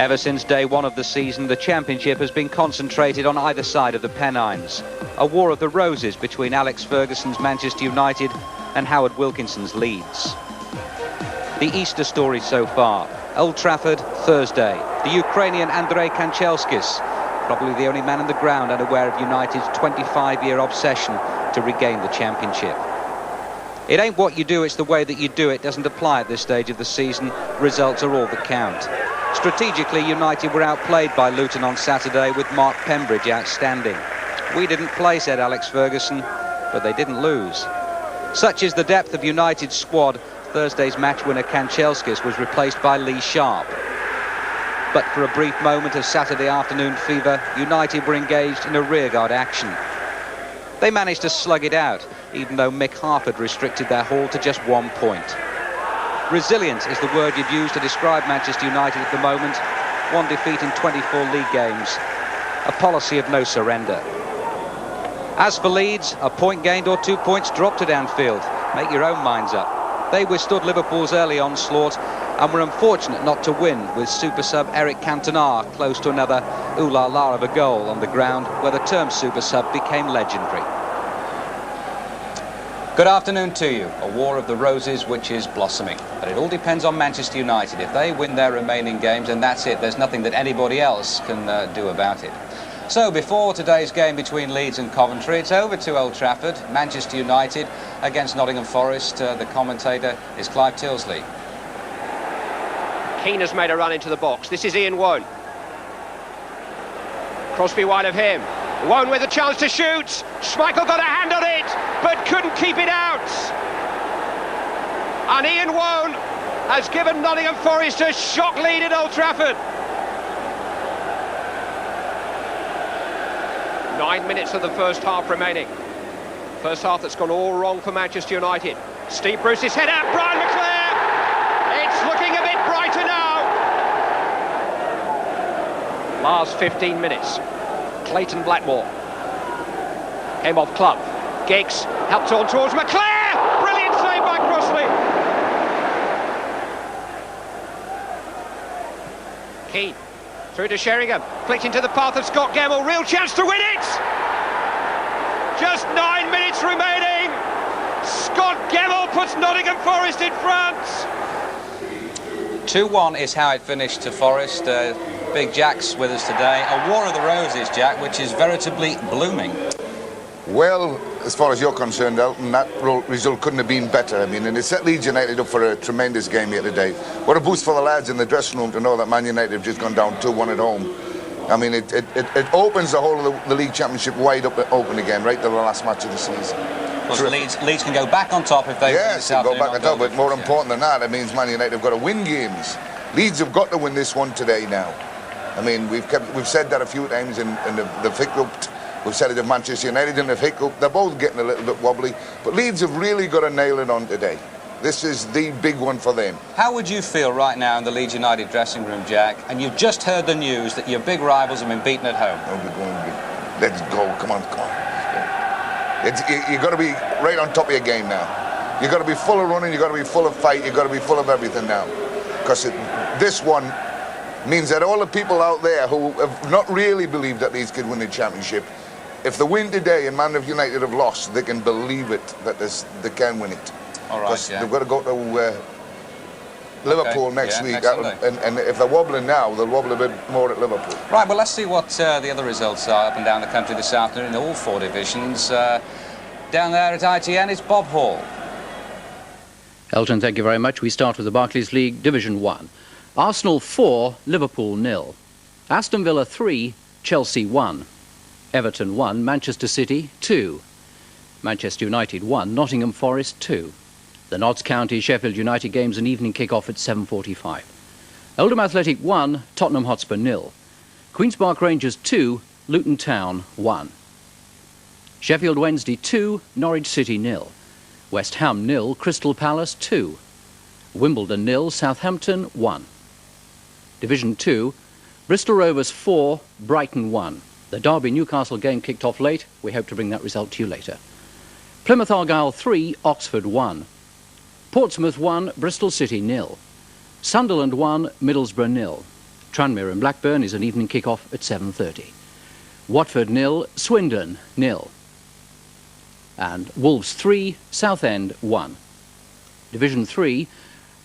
Ever since day one of the season, the championship has been concentrated on either side of the Pennines. A war of the roses between Alex Ferguson's Manchester United and Howard Wilkinson's Leeds. The Easter story so far: Old Trafford, Thursday. The Ukrainian Andrei Kanchelskis, probably the only man on the ground unaware of United's 25-year obsession to regain the championship. It ain't what you do, it's the way that you do it doesn't apply at this stage of the season. Results are all that count. Strategically, United were outplayed by Luton on Saturday, with Mark Pembridge outstanding. We didn't play, said Alex Ferguson, but they didn't lose. Such is the depth of United's squad. Thursday's match winner Kanchelskis was replaced by Lee Sharp. But for a brief moment of Saturday afternoon fever, United were engaged in a rearguard action. They managed to slug it out, even though Mick Harford restricted their haul to just 1 point. Resilience is the word you'd use to describe Manchester United at the moment. 1 defeat in 24 league games. A policy of no surrender. As for Leeds, a point gained or 2 points dropped at Anfield. Make your own minds up. They withstood Liverpool's early onslaught and were unfortunate not to win, with super sub Eric Cantona close to another ooh-la-la of a goal on the ground, where the term super sub became legendary. Good afternoon to you. A war of the roses which is blossoming. But it all depends on Manchester United. If they win their remaining games, and that's it, there's nothing that anybody else can do about it. So before today's game between Leeds and Coventry, it's over to Old Trafford. Manchester United against Nottingham Forest. The commentator is Clive Tilsley. Keane has made a run into the box. This is Ian Wone. Crosby wide of him. Wone with a chance to shoot. Schmeichel got a hand on it, but couldn't keep it out. And Ian Wone has given Nottingham Forest a shock lead at Old Trafford. 9 minutes of the first half remaining. First half that's gone all wrong for Manchester United. Steve Bruce's header, Brian McClare. It's looking a bit brighter now. Last 15 minutes. Clayton Blackmore came off club. Giggs helped on towards McClare. Brilliant save by Crossley. Keane through to Sheringham, flicked into the path of Scott Gemmell. Real chance to win it. Just 9 minutes remaining. Scott Gemmell puts Nottingham Forest in front. 2-1 is how it finished to Forest. Big Jack's with us today. A war of the roses, Jack, which is veritably blooming. Well, as far as you're concerned, Elton, that result couldn't have been better. I mean, and it set Leeds United up for a tremendous game here today. What a boost for the lads in the dressing room to know that Man United have just gone down 2-1 at home. I mean, it opens the whole of the league championship wide open again, right to the last match of the season. Leeds can go back on top if they win this afternoon. Yes, go back on top, but more important than that, it means Man United have got to win games. Leeds have got to win this one today now. I mean, we've said that a few times in the hiccuped. We've said it of Manchester United in the hiccup. They're both getting a little bit wobbly, but Leeds have really got to nail it on today. This is the big one for them. How would you feel right now in the Leeds United dressing room, Jack, and you've just heard the news that your big rivals have been beaten at home? Let's go, come on. You've got to be right on top of your game now. You've got to be full of running, you've got to be full of fight, you've got to be full of everything now. Because this one means that all the people out there who have not really believed that Leeds could win the championship, if they win today and Man United have lost, they can believe it, that they can win it. All right, yeah. They've got to go to Liverpool next week, and if they're wobbling now, they'll wobble a bit more at Liverpool. Right, well, let's see what the other results are up and down the country this afternoon in all 4 divisions. Down there at ITN, it's Bob Hall. Elton, thank you very much. We start with the Barclays League Division 1. Arsenal 4, Liverpool 0. Aston Villa 3, Chelsea 1. Everton 1, Manchester City 2. Manchester United 1, Nottingham Forest 2. The Notts County Sheffield United games an evening kick-off at 7:45. Oldham Athletic 1, Tottenham Hotspur 0. Queen's Park Rangers 2, Luton Town 1. Sheffield Wednesday 2, Norwich City 0. West Ham 0, Crystal Palace 2. Wimbledon 0, Southampton 1. Division 2, Bristol Rovers 4, Brighton 1. The Derby-Newcastle game kicked off late. We hope to bring that result to you later. Plymouth Argyle 3, Oxford 1. Portsmouth 1, Bristol City 0. Sunderland 1, Middlesbrough 0. Tranmere and Blackburn is an evening kick-off at 7:30. Watford 0, Swindon 0. And Wolves 3, Southend 1. Division 3,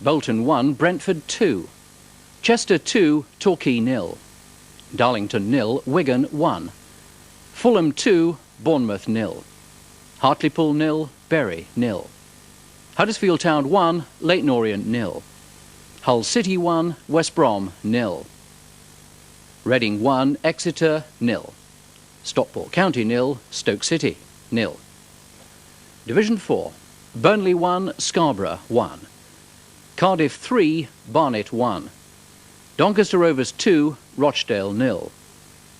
Bolton 1, Brentford 2. Chester 2, Torquay 0. Darlington 0, Wigan 1. Fulham 2, Bournemouth 0. Hartlepool 0, Bury 0. Huddersfield Town 1, Leyton Orient 0. Hull City 1, West Brom 0. Reading 1, Exeter 0. Stockport County 0, Stoke City 0. Division 4, Burnley 1, Scarborough 1. Cardiff 3, Barnet 1. Doncaster Rovers 2, Rochdale 0.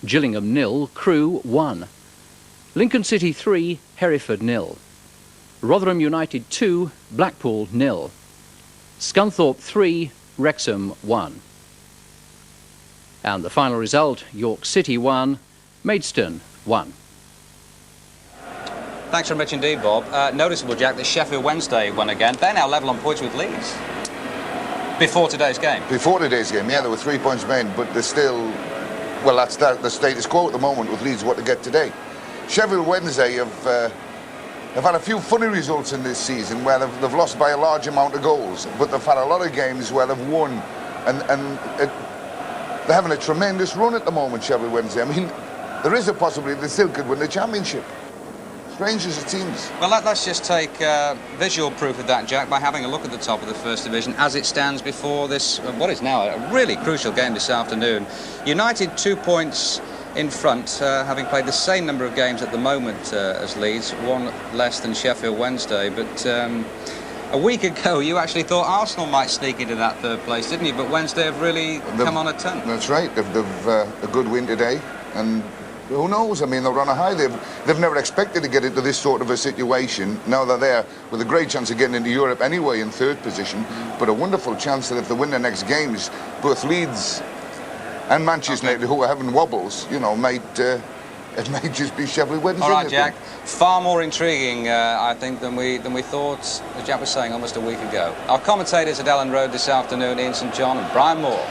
Gillingham 0, Crewe 1. Lincoln City 3, Hereford 0. Rotherham United 2, Blackpool 0. Scunthorpe 3, Wrexham 1. And the final result, York City 1, Maidstone 1. Thanks very much indeed, Bob. Noticeable, Jack, that Sheffield Wednesday won again. They're now level on points with Leeds. Before today's game. Before today's game, yeah, there were 3 points made, but they're still, well, that's the status quo at the moment with Leeds what to get today. Sheffield Wednesday have had a few funny results in this season where they've lost by a large amount of goals, but they've had a lot of games where they've won, and they're having a tremendous run at the moment, Sheffield Wednesday. I mean, there is a possibility they still could win the championship. Strange as it seems. Well, let's just take visual proof of that, Jack, by having a look at the top of the First Division as it stands before this, what is now a really crucial game this afternoon. United 2 points in front, having played the same number of games at the moment as Leeds, one less than Sheffield Wednesday. But a week ago, you actually thought Arsenal might sneak into that third place, didn't you? But Wednesday have really come on a ton. That's right. They've a good win today, and who knows? I mean, they're on a high. They've never expected to get into this sort of a situation. Now they're there with a great chance of getting into Europe anyway in third position, but a wonderful chance that if they win their next games, both Leeds and Manchester United, who are having wobbles, you know, it may just be Sheffield Wednesday. All right, Jack. Far more intriguing, I think, than we thought, as Jack was saying, almost a week ago. Our commentators at Elland Road this afternoon, Ian St John and Brian Moore.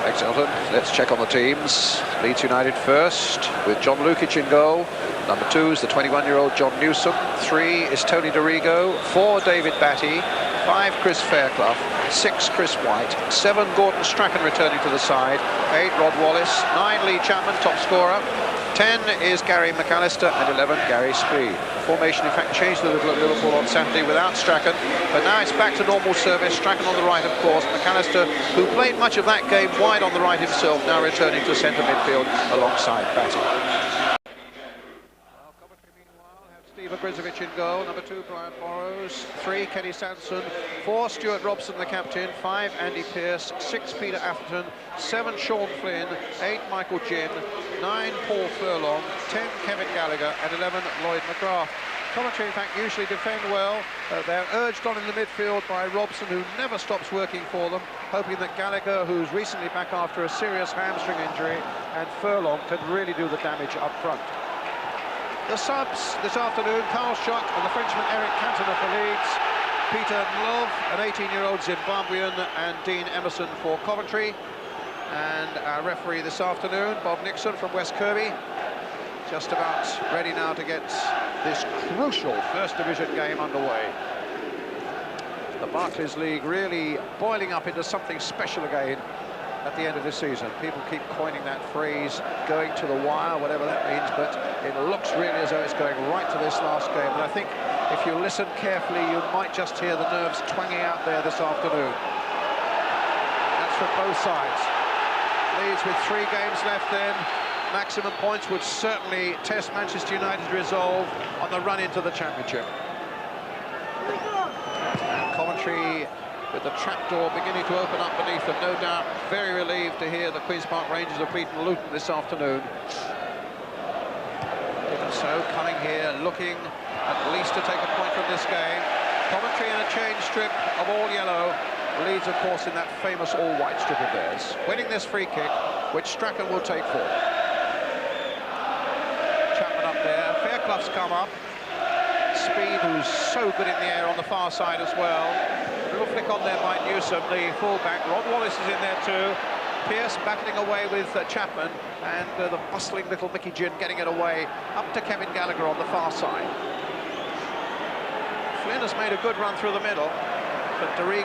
Thanks, Elton. Let's check on the teams. Leeds United first, with John Lukic in goal. Number 2 is the 21-year-old John Newsom. 3 is Tony DeRigo. 4, David Batty. 5, Chris Fairclough. 6, Chris White. 7, Gordon Strachan returning to the side. 8, Rod Wallace. 9, Lee Chapman, top scorer. 10 is Gary McAllister, and 11, Gary Speed. The formation, in fact, changed a little at Liverpool on Saturday without Strachan, but now it's back to normal service. Strachan on the right, of course. McAllister, who played much of that game wide on the right himself, now returning to centre midfield alongside Batty. Coventry, meanwhile, have Steve Ogrizovic in goal. Number 2, Brian Burrows. 3, Kenny Sanson. 4, Stuart Robson, the captain. 5, Andy Pearce. 6, Peter Atherton. 7, Sean Flynn. 8, Michael Ginn. 9, Paul Furlong. 10, Kevin Gallagher. And 11, Lloyd McGrath. Coventry, in fact, usually defend well. They're urged on in the midfield by Robson, who never stops working for them, hoping that Gallagher, who's recently back after a serious hamstring injury, and Furlong can really do the damage up front. The subs this afternoon, Carl Schuck and the Frenchman Eric Cantona for Leeds, Peter Love, an 18-year-old Zimbabwean, and Dean Emerson for Coventry. And our referee this afternoon, Bob Nixon from West Kirby, just about ready now to get this crucial First Division game underway. The Barclays League really boiling up into something special again at the end of this season. People keep coining that phrase, going to the wire, whatever that means, but it looks really as though it's going right to this last game. And I think if you listen carefully, you might just hear the nerves twanging out there this afternoon. That's from both sides. Leeds with 3 games left then. Maximum points would certainly test Manchester United's resolve on the run into the championship. And Coventry, with the trapdoor beginning to open up beneath them, no doubt very relieved to hear the Queen's Park Rangers have beaten Luton this afternoon. Even so, coming here looking at least to take a point from this game. Coventry in a change strip of all yellow. Leeds, of course, in that famous all-white strip of theirs. Winning this free kick, which Strachan will take forward. Chapman up there. Fairclough's come up. Speed, who's so good in the air on the far side as well. A little flick on there by Newsom, the full-back. Rod Wallace is in there too. Pearce battling away with Chapman, and the bustling little Mickey Ginn getting it away up to Kevin Gallagher on the far side. Flynn has made a good run through the middle, but Dorigo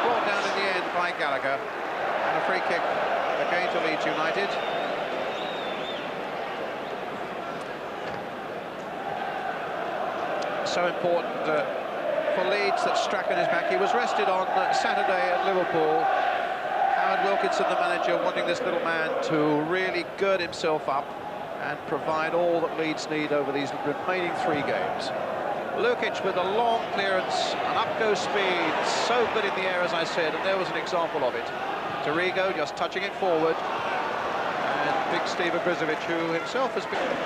brought down in the end by Gallagher, and a free kick again to Leeds United. So important for Leeds that Strachan is back. He was rested on Saturday at Liverpool. Howard Wilkinson, the manager, wanting this little man to really gird himself up and provide all that Leeds need over these remaining 3 games. Lukic with a long clearance, an up-go speed, so good in the air, as I said, and there was an example of it. Dorigo just touching it forward, and big Steve Grizovic, who himself has been, in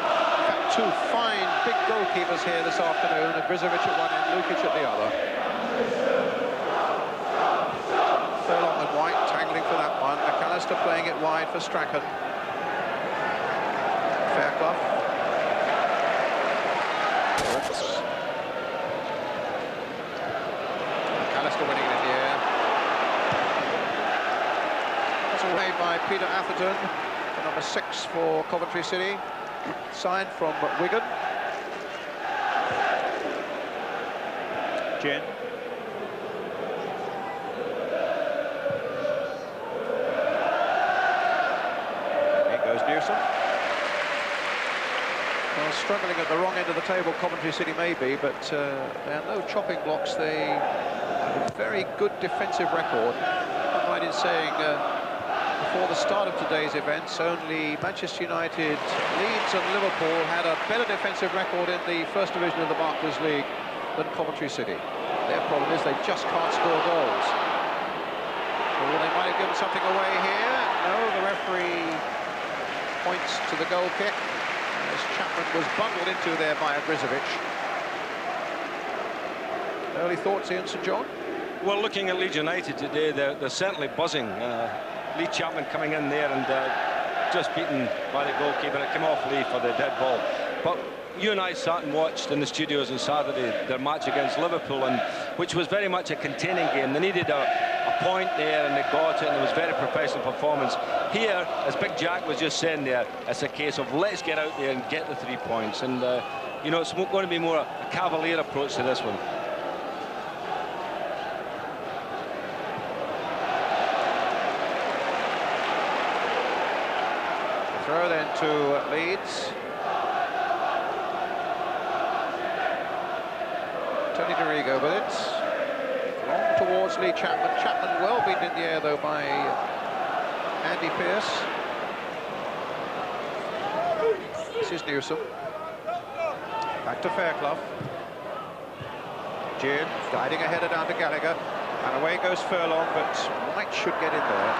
fact, 2 fine big goalkeepers here this afternoon, Grizovic at one end, Lukic at the other. Furlong and White tangling for that one. McAllister playing it wide for Strachan. Fairclough. McAllister winning it in the air. That's all made by Peter Atherton, the number 6 for Coventry City. Signed from Wigan. Ginn. Newsom. Well, struggling at the wrong end of the table, Coventry City may be, but they are no chopping blocks. They have a very good defensive record. I'm right in saying before the start of today's events, only Manchester United, Leeds and Liverpool had a better defensive record in the first division of the Barclays League than Coventry City. Their problem is they just can't score goals. Well, they might have given something away here. No, the referee points to the goal kick, as Chapman was bundled into there by Grizovic. Early thoughts, Ian St John? Well, looking at Leeds United today, they're certainly buzzing. Lee Chapman coming in there and just beaten by the goalkeeper. It came off Lee for the dead ball. But you and I sat and watched in the studios on Saturday their match against Liverpool, and which was very much a containing game. They needed a point there, and they got it, and it was very professional performance. Here, as Big Jack was just saying there, it's a case of let's get out there and get the 3 points. And, you know, it's going to be more a cavalier approach to this one. Throw then to Leeds. Tony Dorigo with it. Long towards Lee Chapman. Chapman well beaten in the air though by Andy Pearce. This is Newsom. Back to Fairclough. Ginn guiding a header down to Gallagher. And away goes Furlong, but White should get in there.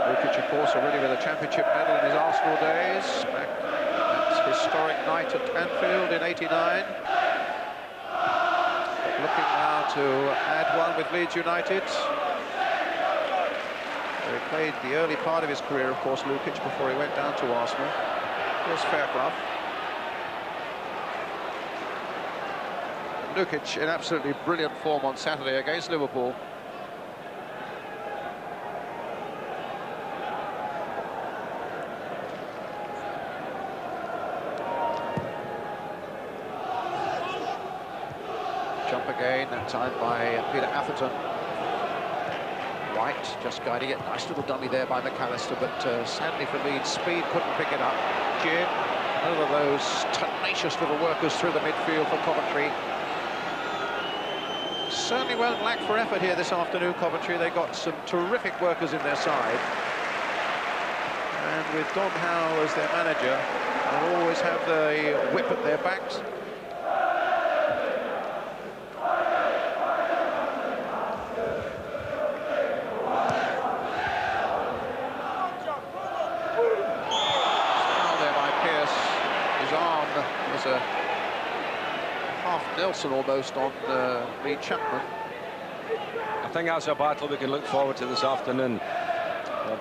Lukic, of course, already with a championship medal in his Arsenal days. Back that historic night at Anfield in '89. Looking now to add one with Leeds United. He played the early part of his career, of course, Lukic, before he went down to Arsenal. Here's Fairclough. Lukic in absolutely brilliant form on Saturday against Liverpool. Jump again, that time by Peter Atherton. White just guiding it. Nice little dummy there by McAllister, but sadly for Leeds, speed couldn't pick it up. Ginn, another of those tenacious little workers through the midfield for Coventry. Certainly won't lack for effort here this afternoon, Coventry. They got some terrific workers in their side. And with Don Howe as their manager, they'll always have the whip at their backs. A half Nelson almost on Lee Chapman. I think that's a battle we can look forward to this afternoon.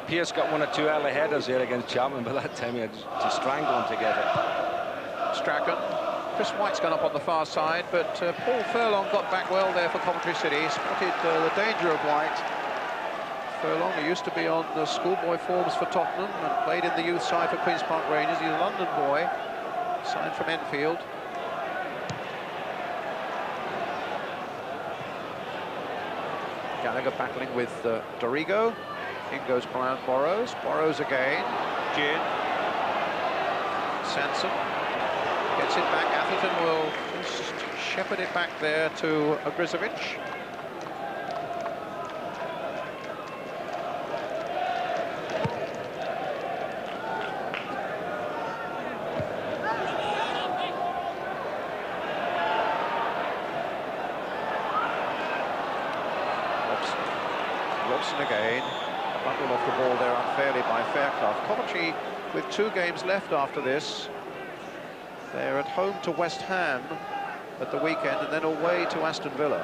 Pearce got one or two early headers here against Chapman, but that time he had to strangle him together. Strachan Chris White's gone up on the far side, but Paul Furlong got back well there for Coventry City. He spotted the danger of White. Furlong, who used to be on the schoolboy forms for Tottenham and played in the youth side for Queen's Park Rangers. He's a London boy, signed from Enfield. Gallagher battling with Dorigo. In goes Brian Burrows. Burrows again. Gin. Sanson. Gets it back. Atherton will just shepherd it back there to Ogrizovic. Robson again. A bundle off the ball there unfairly by Fairclough. Coventry with 2 games left after this. They're at home to West Ham at the weekend and then away to Aston Villa.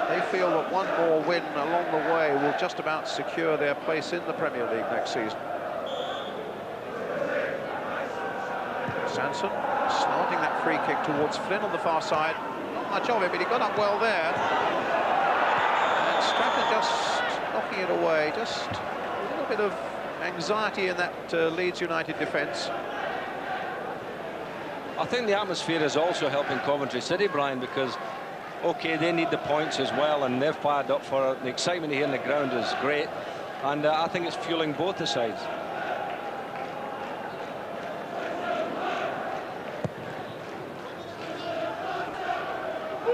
They feel that one more win along the way will just about secure their place in the Premier League next season. Sanson snorting that free kick towards Flynn on the far side. Not much of it, but he got up well there. And Stratton just knocking it away. Just a little bit of anxiety in that Leeds United defence. I think the atmosphere is also helping Coventry City, Brian, because, OK, they need the points as well, and they're fired up for it. The excitement here in the ground is great, and I think it's fueling both the sides.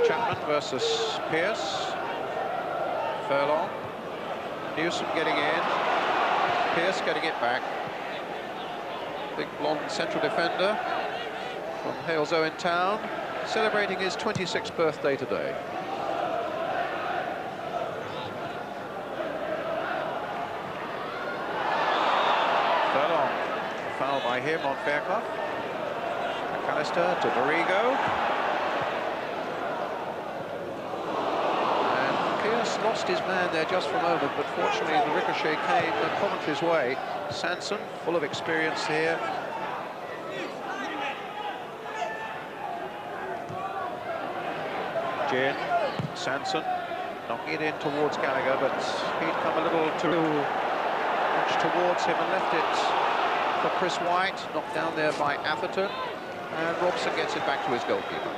Chapman versus Pearce. Furlong. Newsom getting in. Pearce getting it back. Big blonde central defender from Halesowen Town, celebrating his 26th birthday today. Furlong, a foul by him on Fairclough. McAllister to Dorigo. And Pearce lost his man there just for a moment, but fortunately the ricochet came Coventry's way. Sanson, full of experience here. Gin, Sanson knocking it in towards Gallagher, but he'd come a little too much towards him and left it for Chris White, knocked down there by Atherton, and Robson gets it back to his goalkeeper.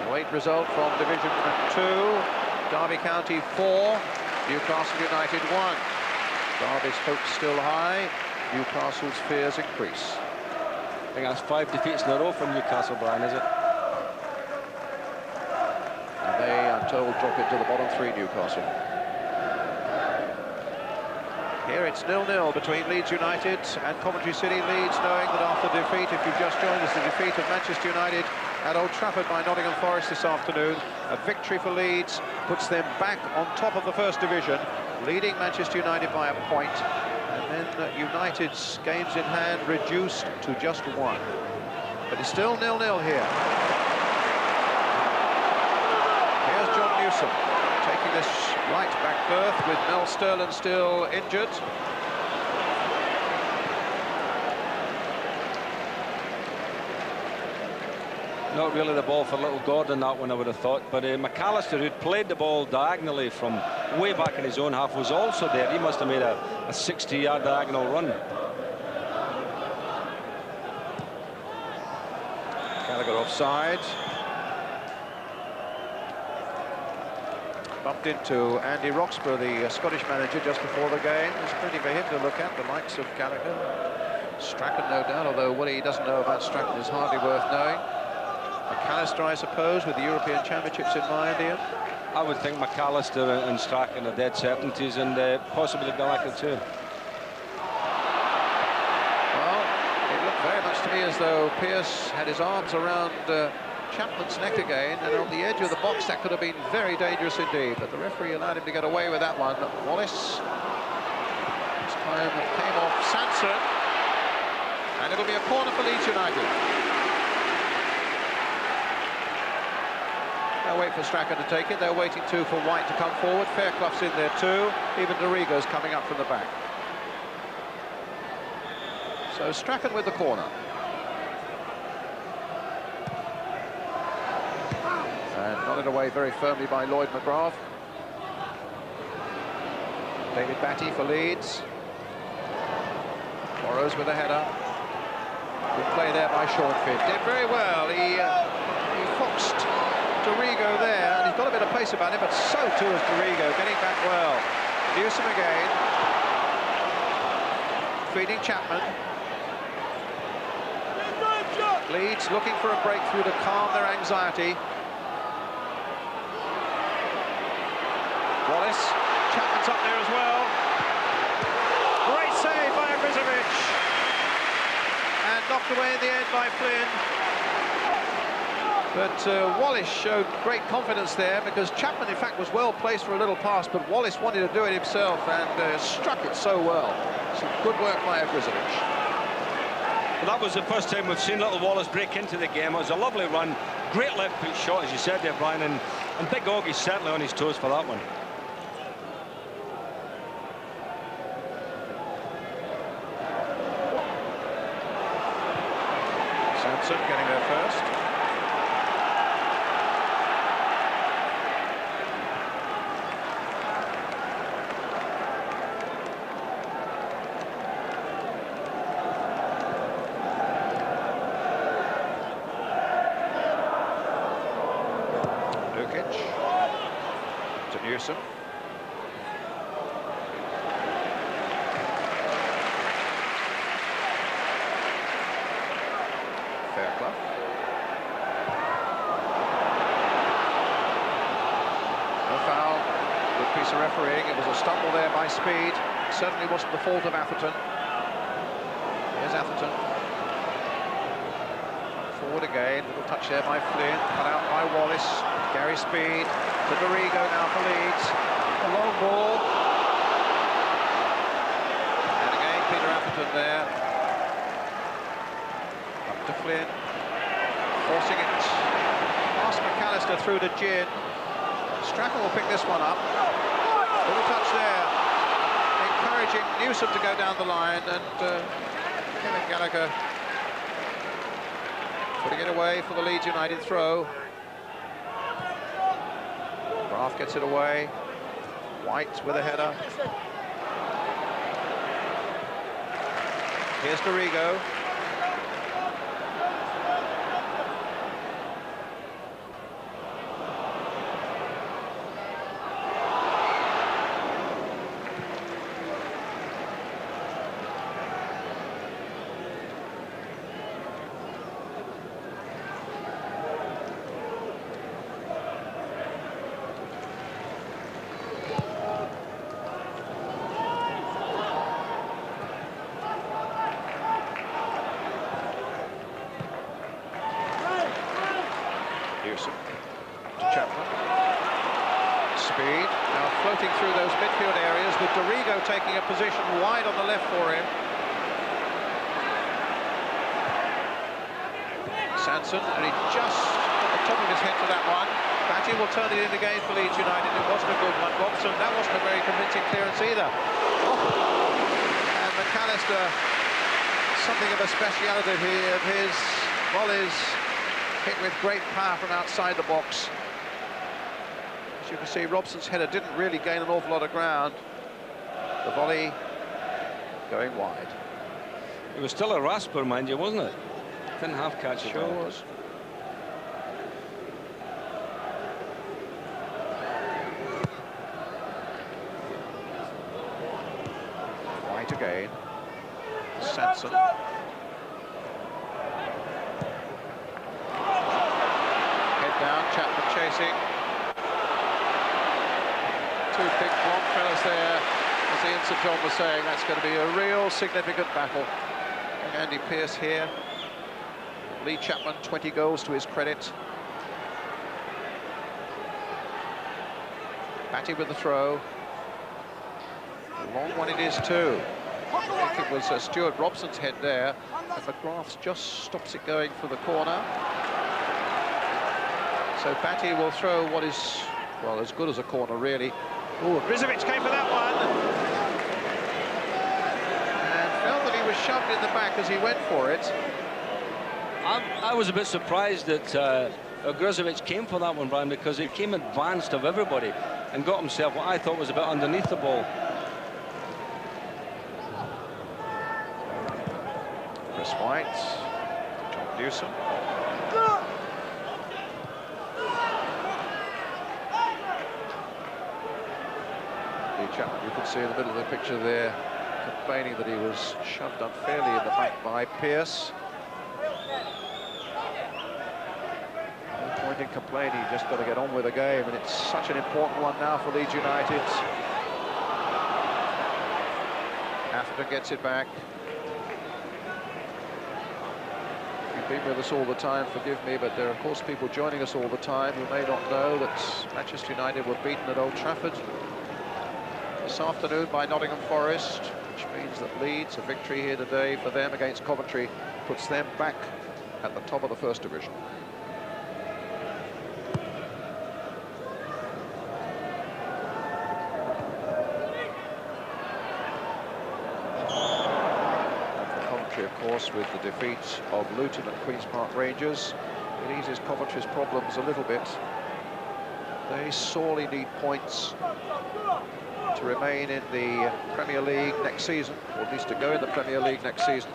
Late result from Division 2, Derby County 4, Newcastle United 1. Derby's hopes still high, Newcastle's fears increase. I think that's 5 defeats in a row from Newcastle, Brian, is it? And they, I'm told, drop it to the bottom 3, Newcastle. Here it's 0-0 between Leeds United and Coventry City. Leeds knowing that after defeat, if you've just joined us, the defeat of Manchester United at Old Trafford by Nottingham Forest this afternoon, a victory for Leeds puts them back on top of the First Division, leading Manchester United by a point. And then United's games in hand reduced to just 1. But it's still 0-0 here. Here's John Newsom taking this right back berth with Mel Sterland still injured. Not really the ball for little Gordon, that one, I would have thought. But McAllister, who'd played the ball diagonally from way back in his own half, was also there. He must have made a 60-yard diagonal run. Gallagher offside. Bumped into Andy Roxburgh, the Scottish manager, just before the game. There's plenty for him to look at, the likes of Gallagher. Strachan, no doubt, although what he doesn't know about Strachan is hardly worth knowing. McAllister, I suppose, with the European Championships in mind, Ian. I would think McAllister and Strachan are dead certainties, and possibly Gallagher too. Well, it looked very much to me as though Pearce had his arms around Chapman's neck again, and on the edge of the box that could have been very dangerous indeed, but the referee allowed him to get away with that one. Wallace, this time it came off Sanson, and it'll be a corner for Leeds United. They'll wait for Strachan to take it. They're waiting too for White to come forward. Fairclough's in there too. Even Dorigo's coming up from the back. So Strachan with the corner. And nodded away very firmly by Lloyd McGrath. David Batty for Leeds. Burrows with a header. Good play there by Sean Finn. Did very well. He foxed Dorigo there, and he's got a bit of pace about him, but so too is Dorigo, getting back well. Newsom again. Feeding Chapman. Leeds looking for a breakthrough to calm their anxiety. Wallace. Chapman's up there as well. Great save by Agrizovic. And knocked away in the end by Flynn. But Wallace showed great confidence there, because Chapman, in fact, was well placed for a little pass, but Wallace wanted to do it himself and struck it so well. Some good work by Agrizovic. Well, that was the first time we've seen little Wallace break into the game. It was a lovely run. Great left foot shot, as you said there, Brian, and Big Augie's certainly on his toes for that one. Sampson getting there first. To Newsom. Fairclough. No foul. Good piece of refereeing. It was a stumble there by Speed. It certainly wasn't the fault of Atherton. Here's Atherton. Forward again. Little touch there by Flynn. Cut out by Wallace. Gary Speed. To Dorigo now for Leeds. A long ball. And again, Peter Atherton there. Up to Flynn. Forcing it. Past McAllister through to Ginn. Strachan will pick this one up. Little touch there. Encouraging Newsom to go down the line, and Kevin Gallagher putting it away for the Leeds United throw. Graf gets it away. White with a header. Here's Dorigo. To Chapman. Speed now floating through those midfield areas, with Dorigo taking a position wide on the left for him. Sanson, and he just got the top of his head to that one. Batty will turn it in again for Leeds United. It wasn't a good one. Robson, that wasn't a very convincing clearance either. And McAllister, something of a speciality here of his volleys, hit with great power from outside the box. As you can see, Robson's header didn't really gain an awful lot of ground. The volley going wide. It was still a rasper, mind you, wasn't it? Didn't half catch it. Sure was. White again. Sanson. Down, Chapman chasing. Two big blonde fellas there. As Ian St John was saying, that's going to be a real significant battle. And Andy Pearce here. Lee Chapman, 20 goals to his credit. Batty with the throw. A long one it is too. I think it was Stuart Robson's head there. And McGrath just stops it going for the corner. So Batty will throw what is, well, as good as a corner, really. Oh, Agrizovic came for that one. And felt that he was was shoved in the back as he went for it. I was a bit surprised that Gruzovic came for that one, Brian, because he came advanced of everybody and got himself what I thought was a bit underneath the ball. Chris White, John Newsom. You can see in the middle of the picture there, complaining that he was shoved unfairly in the back by Pearce. No point in complaining, you just got to get on with the game, and it's such an important one now for Leeds United. Atherton gets it back. You've been with us all the time, forgive me, but there are of course people joining us all the time who may not know that Manchester United were beaten at Old Trafford this afternoon by Nottingham Forest, which means that Leeds, a victory here today for them against Coventry, puts them back at the top of the First Division. And for Coventry, of course, with the defeat of Luton and Queen's Park Rangers, it eases Coventry's problems a little bit. They sorely need points to remain in the Premier League next season, or at least to go in the Premier League next season.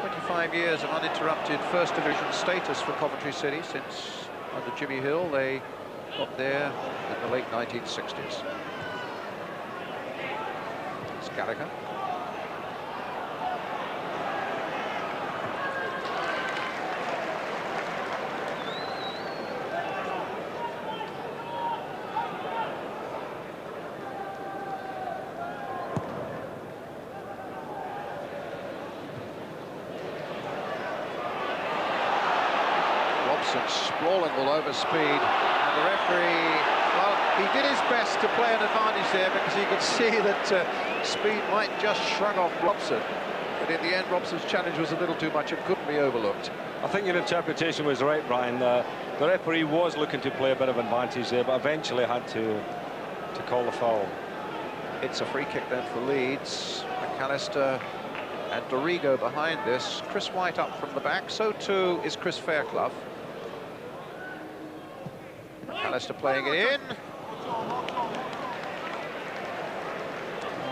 25 years of uninterrupted First Division status for Coventry City since, under Jimmy Hill, they got there in the late 1960s. It's Gallagher. Sprawling all over speed, and the referee, well, he did his best to play an advantage there because he could see that speed might just shrug off Robson, but in the end Robson's challenge was a little too much and couldn't be overlooked. I think your interpretation was right, Brian. The referee was looking to play a bit of advantage there, but eventually had to call the foul. It's a free kick then for Leeds. McAllister and Dorigo behind this. Chris White up from the back, so too is Chris Fairclough. McAllister playing it in. Well,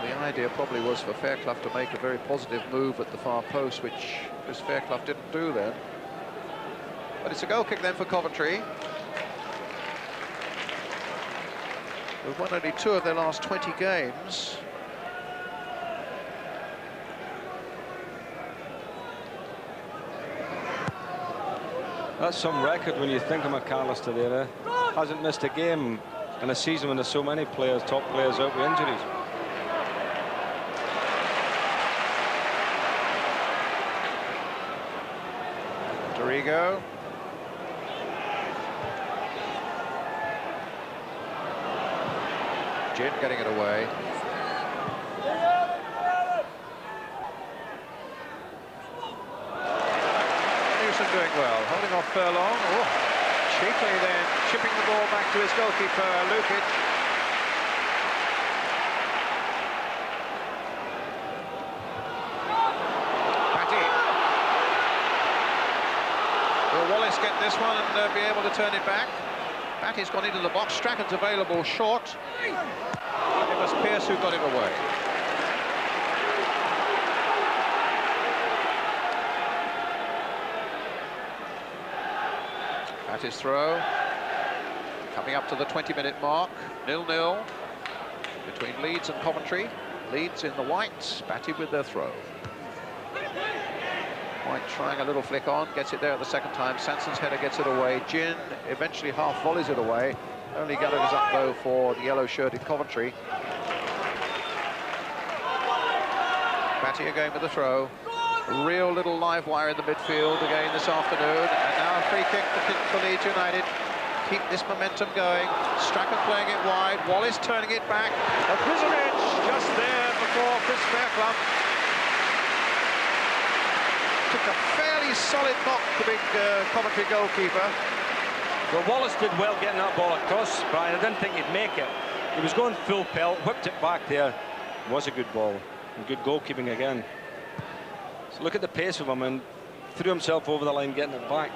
the idea probably was for Fairclough to make a very positive move at the far post, which Chris Fairclough didn't do then. But it's a goal kick then for Coventry. They've won only 2 of their last 20 games. That's some record when you think of McAllister there. Eh? Hasn't missed a game in a season when there's so many players, top players, out with injuries. Dorigo. Jin getting it away. Newsom doing well, holding off Furlong. Oh. Cheaply then, chipping the ball back to his goalkeeper, Lukic. Patty. Will Wallace get this one and be able to turn it back? Patty's gone into the box, Strachan's available short. It was Pearce who got it away. Patty's throw, coming up to the 20-minute mark, 0-0 between Leeds and Coventry. Leeds in the white, Patty with their throw. White trying a little flick on, gets it there at the second time. Sanson's header gets it away. Jin eventually half volleys it away. Only Gallagher's up though for the yellow shirt in Coventry. Patty again with the throw. A real little live wire in the midfield again this afternoon. And now a free kick for Leeds United. Keep this momentum going. Strachan playing it wide. Wallace turning it back. Gruzovic just there before Chris Fairclough. Took a fairly solid knock, the big Coventry goalkeeper. Well, Wallace did well getting that ball across, Brian. I didn't think he'd make it. He was going full pelt, whipped it back there. It was a good ball. And good goalkeeping again. So look at the pace of him, and threw himself over the line, getting it back.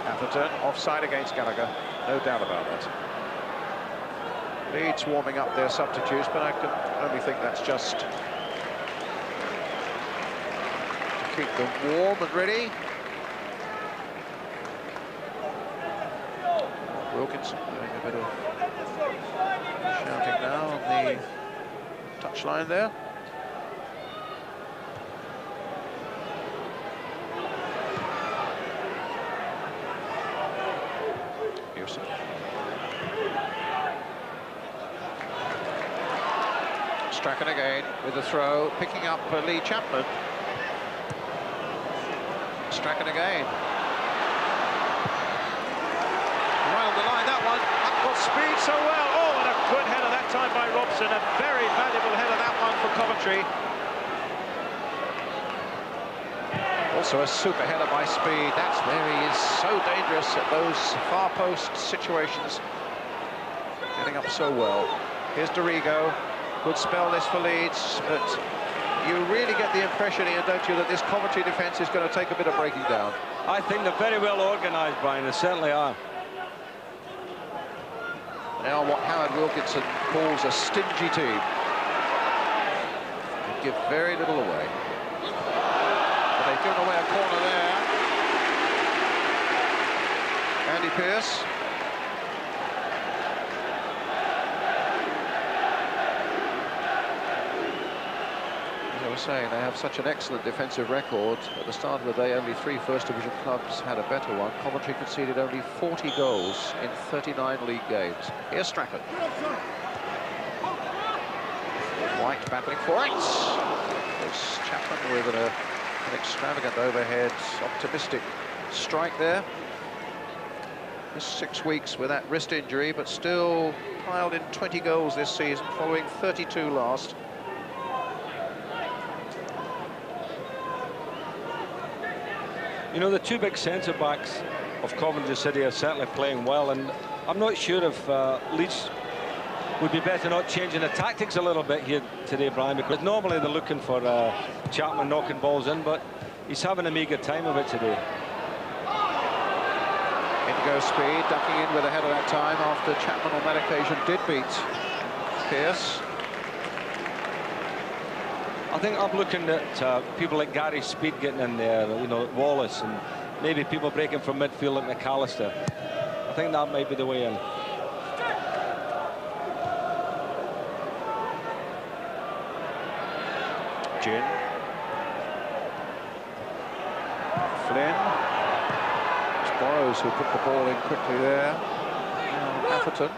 Atherton offside against Gallagher, no doubt about that. Leeds warming up their substitutes, but I can only think that's just to keep them warm and ready. Wilkinson doing a bit of shouting now on the touchline there. Pearson. Strachan again with the throw, picking up Lee Chapman. Strachan again. Right on the line, that one. Up got speed so well. Oh, and a good header that time by Robson. A very valuable header, that one, for Coventry. Also a super header by Speed. That's where he is so dangerous at those far post situations. Getting up so well. Here's Dorigo. Good spell this for Leeds, but you really get the impression here, don't you, that this Coventry defence is going to take a bit of breaking down. I think they're very well organised, Brian. They certainly are. Now what Howard Wilkinson calls a stingy team. They give very little away. But they've given away a corner there. Andy Pearce. As I was saying, they have such an excellent defensive record. At the start of the day, only 3 First Division clubs had a better one. Coventry conceded only 40 goals in 39 league games. Here's Strachan. White battling for it. There's Chapman with an extravagant overhead, optimistic strike there. Just 6 weeks with that wrist injury, but still piled in 20 goals this season, following 32 last. You know, the 2 big centre-backs of Coventry City are certainly playing well, and I'm not sure if Leeds would be better not changing the tactics a little bit here today, Brian, because normally they're looking for Chapman knocking balls in, but he's having a meagre time of it today. In goes Speed, ducking in with a header that time after Chapman on that occasion did beat Pearce. I think I'm looking at people like Gary Speed getting in there, you know, Wallace, and maybe people breaking from midfield like McAllister. I think that might be the way in. Gin. Flynn. It's Burrows who put the ball in quickly there. Now Atherton.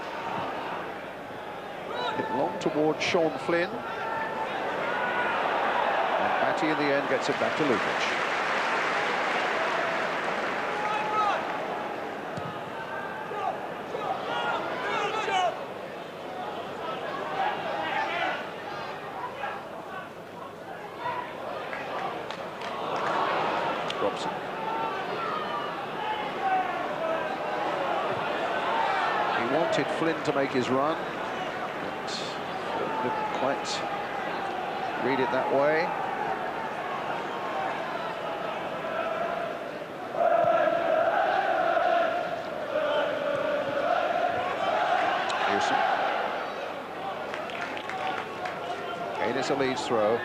Hit long towards Sean Flynn. Batty in the end gets it back to Lukic. Robson. He wanted Flynn to make his run, but didn't quite read it that way. It's a Leeds throw.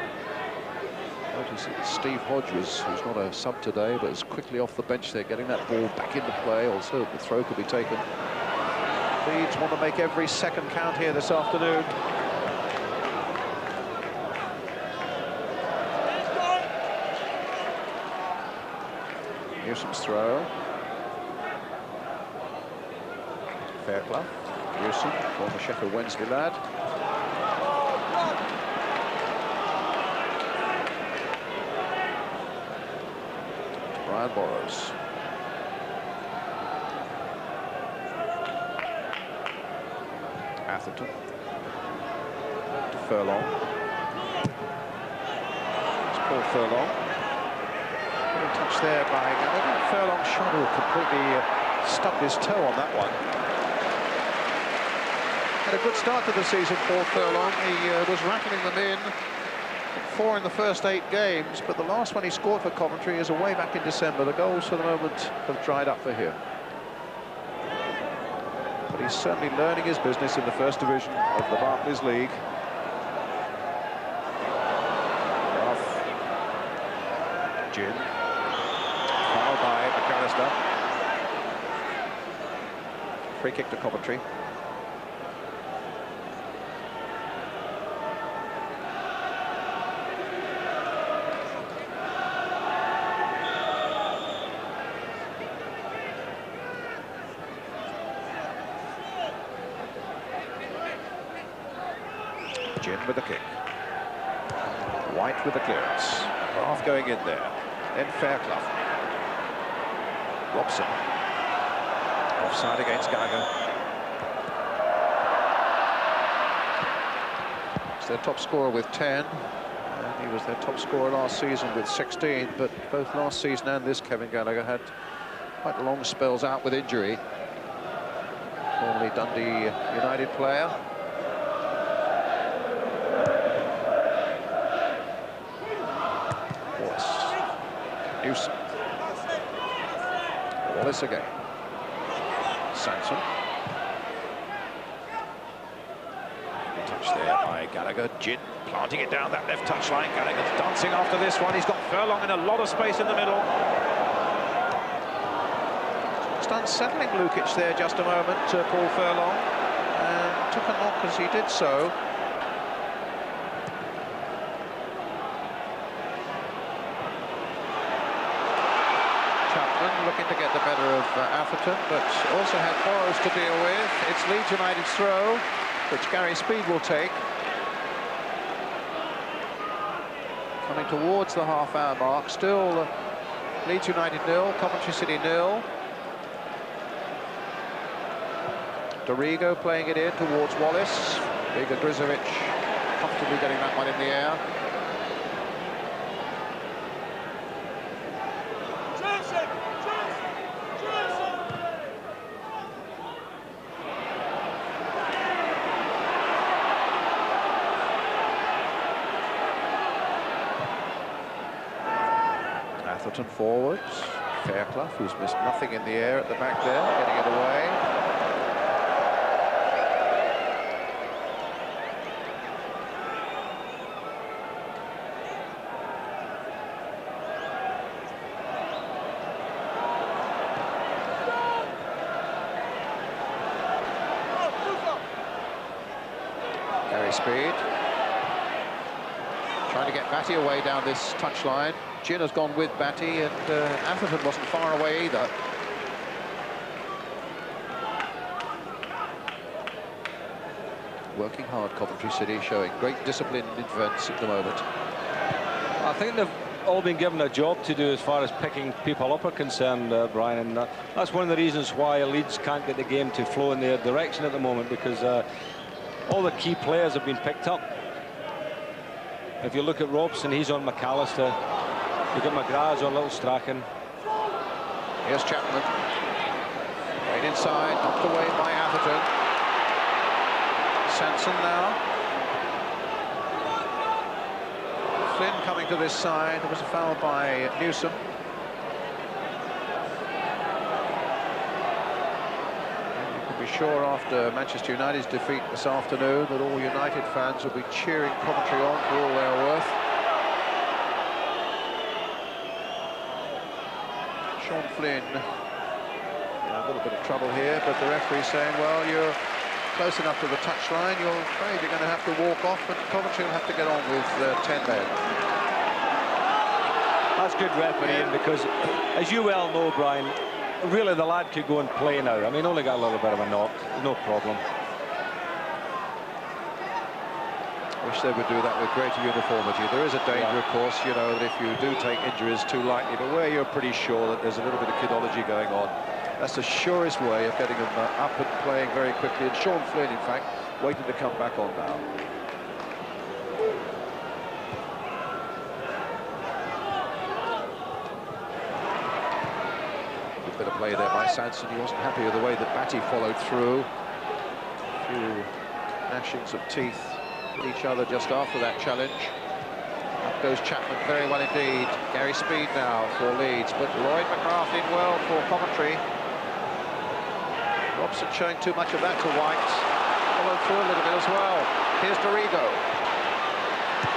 Notice that Steve Hodges, who's not a sub today, but is quickly off the bench there, getting that ball back into play. Also, the throw could be taken. Leeds want to make every second count here this afternoon. Newsom's throw. Fairclough. Newsom, former Sheffield Wednesday lad. Brian Burrows. Atherton. To Furlong. It's Paul Furlong. Good touch there by Gallagher. Furlong shot who completely stubbed his toe on that one. Had a good start to the season, Paul Furlong. He was rattling them in. 4 in the first 8 games, but the last one he scored for Coventry is away back in December. The goals for the moment have dried up for him. But he's certainly learning his business in the first division of the Barclays League. Gin. Fouled by McAllister. Free kick to Coventry. Gin with the kick. White with the clearance. Half going in there. Then Fairclough. Robson. Offside against Gallagher. It's their top scorer with 10. And he was their top scorer last season with 16. But both last season and this, Kevin Gallagher had quite long spells out with injury. Formerly Dundee United player. Newsom. Wallace again. Sanson. Touch there by Gallagher. Gin planting it down that left touchline. Gallagher's dancing after this one. He's got Furlong in a lot of space in the middle. Just unsettling Lukic there just a moment, Paul Furlong. And took a knock as he did so. Looking to get the better of Atherton, but also had Burrows to deal with. It's Leeds United's throw, which Gary Speed will take. Coming towards the half-hour mark, still Leeds United 0, Coventry City 0. Dorigo playing it in towards Wallace. Igor Drizovic comfortably getting that one in the air. Atherton forwards. Fairclough, who's missed nothing in the air at the back there, getting it away. Gary Speed. Trying to get Batty away down this touchline. Gin has gone with Batty, and Atherton wasn't far away either. Working hard, Coventry City, showing great discipline in defence at the moment. I think they've all been given a job to do as far as picking people up are concerned, Brian, and that's one of the reasons why Leeds can't get the game to flow in their direction at the moment, because all the key players have been picked up. If you look at Robson, he's on McAllister. You've got McGrath's on Little Strachan. Here's Chapman. Right inside, knocked away by Atherton. Sanson now. Flynn coming to this side. There was a foul by Newsom. And you can be sure after Manchester United's defeat this afternoon that all United fans will be cheering Coventry on for all they're worth. Sean Flynn in a little bit of trouble here, but the referee's saying, well, you're close enough to the touchline, you're afraid you're going to have to walk off, and Coventry will have to get on with 10 men. That's good refereeing, because, as you well know, Brian, really the lad could go and play now. I mean, only got a little bit of a knock, no problem. Wish they would do that with greater uniformity. There is a danger, of course, you know, that if you do take injuries too lightly, but where you're pretty sure that there's a little bit of kidology going on, that's the surest way of getting them up and playing very quickly. And Sean Flynn, in fact, waiting to come back on now. Good bit of play there by Sanson. He wasn't happy with the way that Batty followed through. A few gnashings of teeth with each other just after that challenge. Up goes Chapman very well indeed. Gary Speed now for Leeds, but Lloyd McGrath in well for Coventry. Robson showing too much of that to White. Followed through a little bit as well. Here's Dorigo.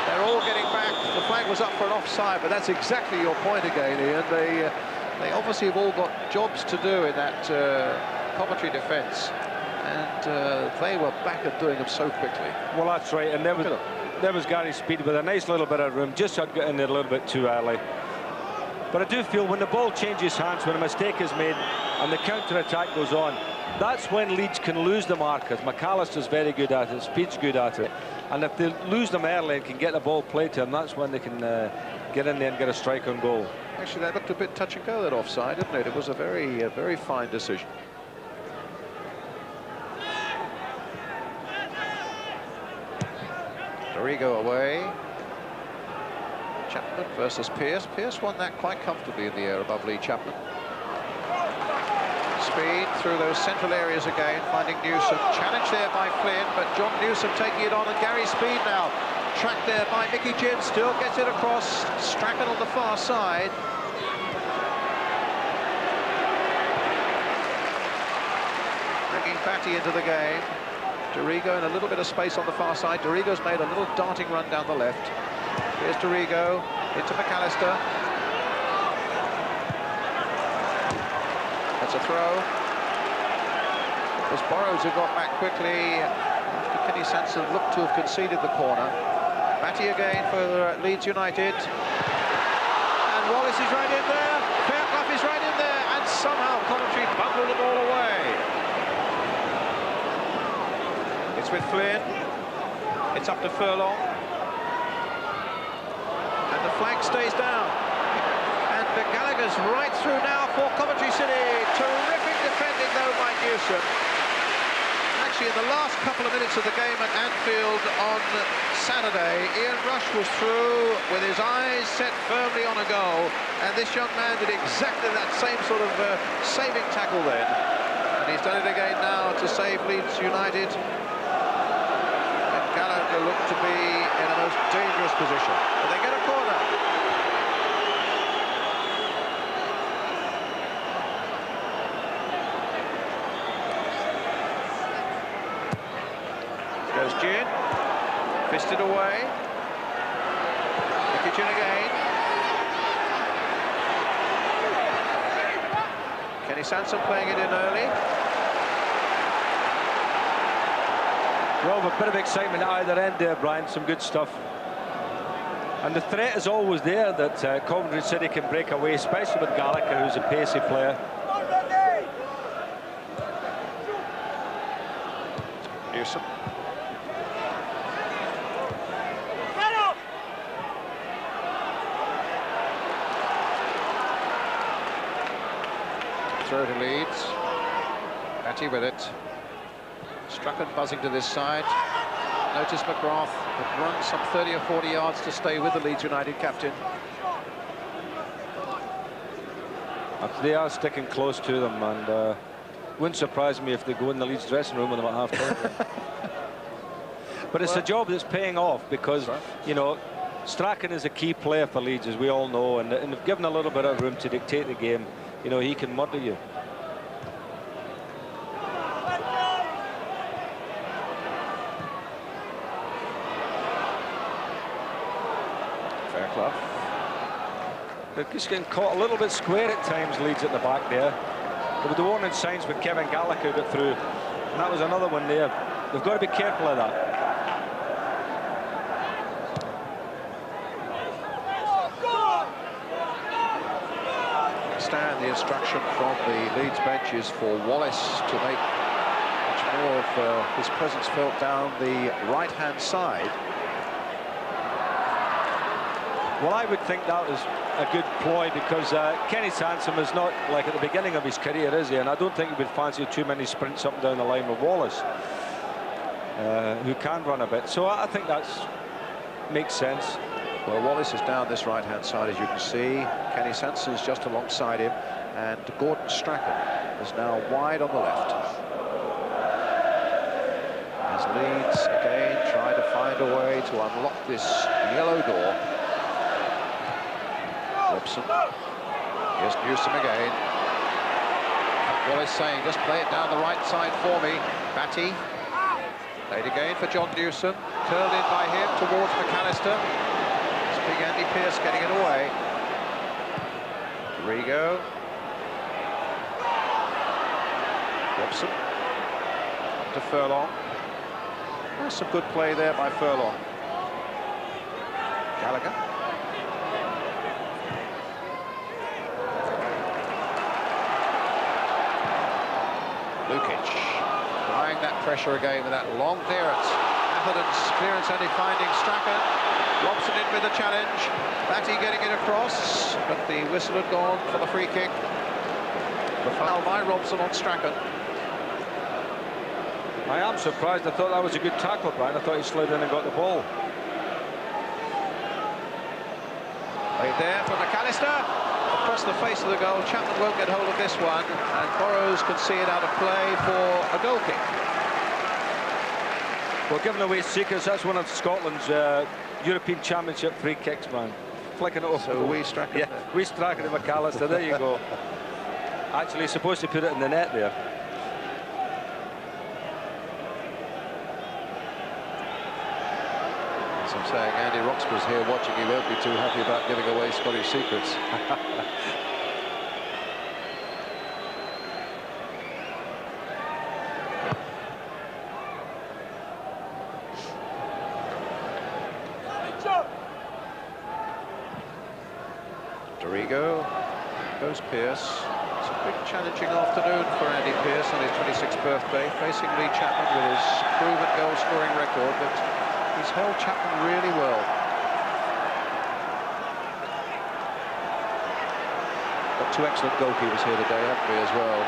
They're all getting back. The flag was up for an offside, but that's exactly your point again, Ian. They obviously have all got jobs to do in that Coventry defence, and they were back at doing them so quickly. Well, that's right, and there was Gary Speed with a nice little bit of room, just had got in there a little bit too early. But I do feel when the ball changes hands, when a mistake is made and the counter-attack goes on, that's when Leeds can lose the markers. McAllister's very good at it, Speed's good at it. And if they lose them early and can get the ball played to them, that's when they can get in there and get a strike on goal. Actually, that looked a bit touch and go, that offside, didn't it? It was a very fine decision. Dorigo away. Chapman versus Pearce. Pearce won that quite comfortably in the air above Lee Chapman. Speed through those central areas again, finding Newsom. Challenge there by Flynn, but John Newsom taking it on, and Gary Speed now tracked there by Mickey Jim, still gets it across. Strachan on the far side. Bringing Batty into the game. Dorigo in a little bit of space on the far side. Dorigo's made a little darting run down the left. Here's Dorigo into McAllister. That's a throw. It was Burrows who got back quickly after Kenny Sanson looked to have conceded the corner. Batty again for Leeds United. And Wallace is right in there. Fairclough is right in there. And somehow Coventry bundled the ball away. It's with Flynn. It's up to Furlong. And the flag stays down. And Gallagher's right through now for Coventry City. Terrific defending though by Newsom. Actually, in the last couple of minutes of the game at Anfield on Saturday, Ian Rush was through with his eyes set firmly on a goal. And this young man did exactly that same sort of saving tackle then. And he's done it again now to save Leeds United. Gallagher looked to be in a most dangerous position, but they get a corner. Goes Gin, fisted away. Mickey Gin again. Kenny Sanson playing it in early. Well, a bit of excitement at either end there, Brian. Some good stuff. And the threat is always there that Coventry City can break away, especially with Gallagher, who's a pacey player. Newsom. Throw to Leeds. Batty with it. Strachan buzzing to this side. Notice McGrath had run some 30 or 40 yards to stay with the Leeds United captain. They are sticking close to them, and wouldn't surprise me if they go in the Leeds dressing room with them at half-time. But it's a job that's paying off because, you know, Strachan is a key player for Leeds, as we all know, and if given a little bit of room to dictate the game, you know, he can murder you. Fairclough. They're just getting caught a little bit square at times, Leeds at the back there. There were the warning signs when Kevin Gallagher got through, and that was another one there. They've got to be careful of that. The instruction from the Leeds bench is for Wallace to make much more of his presence felt down the right-hand side. Well, I would think that was a good ploy because Kenny Sansom is not like at the beginning of his career, is he? And I don't think he would fancy too many sprints up and down the line with Wallace, who can run a bit. So I think that makes sense. Well, Wallace is down this right-hand side, as you can see. Kenny Sanson's just alongside him, and Gordon Strachan is now wide on the left. As Leeds again try to find a way to unlock this yellow door. Robson. Here's Newsom again. Wallace saying, just play it down the right side for me. Batty. Played again for John Newsom. Curled in by him towards McAllister. It's big Andy Pearce getting it away. Rigo. Robson. Up to Furlong. There's some good play there by Furlong. Gallagher. Lukic applying that pressure again with that long clearance. Atherton's clearance only finding Strachan. Robson in with the challenge. Batty getting it across, but the whistle had gone for the free kick. The foul by Robson on Strachan. I am surprised. I thought that was a good tackle, Brian. I thought he slid in and got the ball. Right there for McAllister. Across the face of the goal. Chapman won't get hold of this one, and Burrows can see it out of play for a goal kick. Well, giving away secrets, that's one of Scotland's European Championship free kicks, man. Flicking it off. So we Strachan. Yeah, we Strachan and McAllister. There you go. Actually, supposed to put it in the net there. As I'm saying, Andy Roxburgh's here watching. He won't be too happy about giving away Scottish secrets. Dorigo, goes Pearce. It's a big challenging afternoon for Andy Pearce on his 26th birthday, facing Lee Chapman with his proven goal-scoring record, but he's held Chapman really well. Got two excellent goalkeepers here today, haven't we, as well?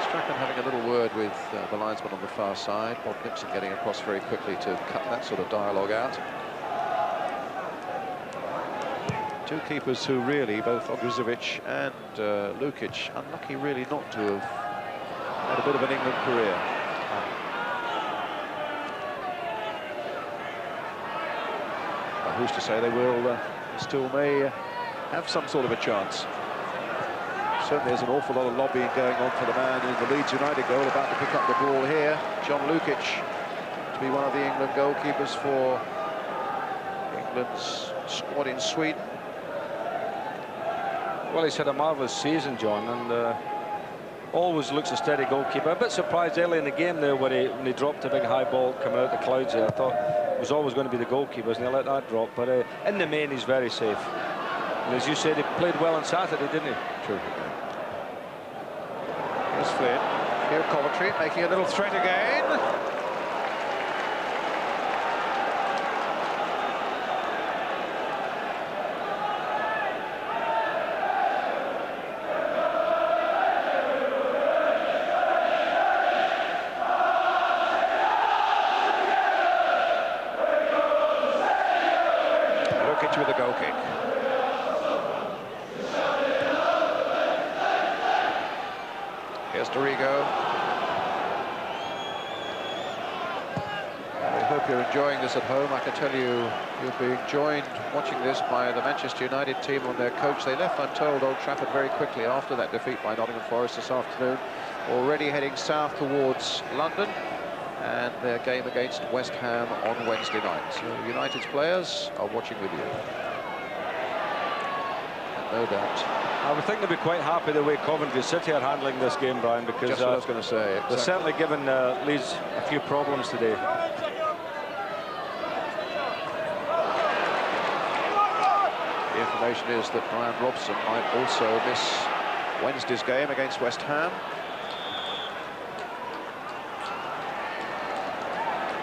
Strachan having a little word with the linesman on the far side. Bob Nixon getting across very quickly to cut that sort of dialogue out. Two keepers who really, both Ogrizovic and Lukic, unlucky really not to have had a bit of an England career. But who's to say they will still may have some sort of a chance. Certainly there's an awful lot of lobbying going on for the man in the Leeds United goal, about to pick up the ball here. John Lukic to be one of the England goalkeepers for England's squad in Sweden. Well, he's had a marvellous season, John, and always looks a steady goalkeeper. A bit surprised early in the game there when he dropped a big high ball coming out the clouds there. I thought it was always going to be the goalkeepers, and they let that drop. But in the main, he's very safe. And as you said, he played well on Saturday, didn't he? True. Here's Flynn. Here Coventry making a little threat again. With a goal kick. Here's Dorigo. I hope you're enjoying this at home. I can tell you, you'll be joined watching this by the Manchester United team on their coach. They left, I'm told, Old Trafford very quickly after that defeat by Nottingham Forest this afternoon, already heading south towards London, and their game against West Ham on Wednesday night. So United's players are watching with you. And no doubt. I would think they'd be quite happy the way Coventry City are handling this game, Brian, because just what I was going to say. Exactly. They're certainly given Leeds a few problems today. The information is that Brian Robson might also miss Wednesday's game against West Ham.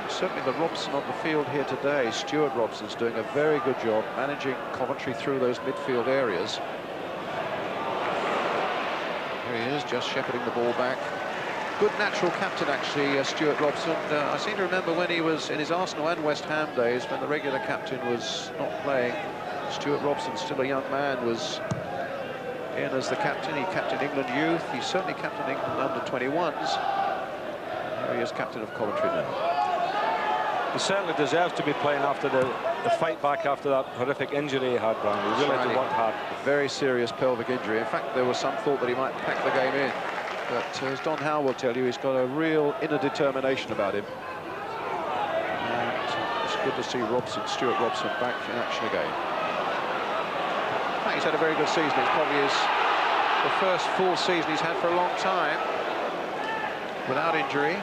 Certainly the Robson on the field here today, Stuart Robson's doing a very good job managing Coventry through those midfield areas. Here he is, just shepherding the ball back. Good natural captain, actually, Stuart Robson. I seem to remember when he was in his Arsenal and West Ham days, when the regular captain was not playing, Stuart Robson, still a young man, was in as the captain. He captained England youth. He certainly captained England under-21s. There he is, captain of Coventry now. He certainly deserves to be playing after the fight back after that horrific injury he had, Brian. He really had to work hard. Very serious pelvic injury. In fact, there was some thought that he might pack the game in. But as Don Howe will tell you, he's got a real inner determination about him. And it's good to see Stuart Robson back in action again. In fact, he's had a very good season. It's probably the first full season he's had for a long time without injury.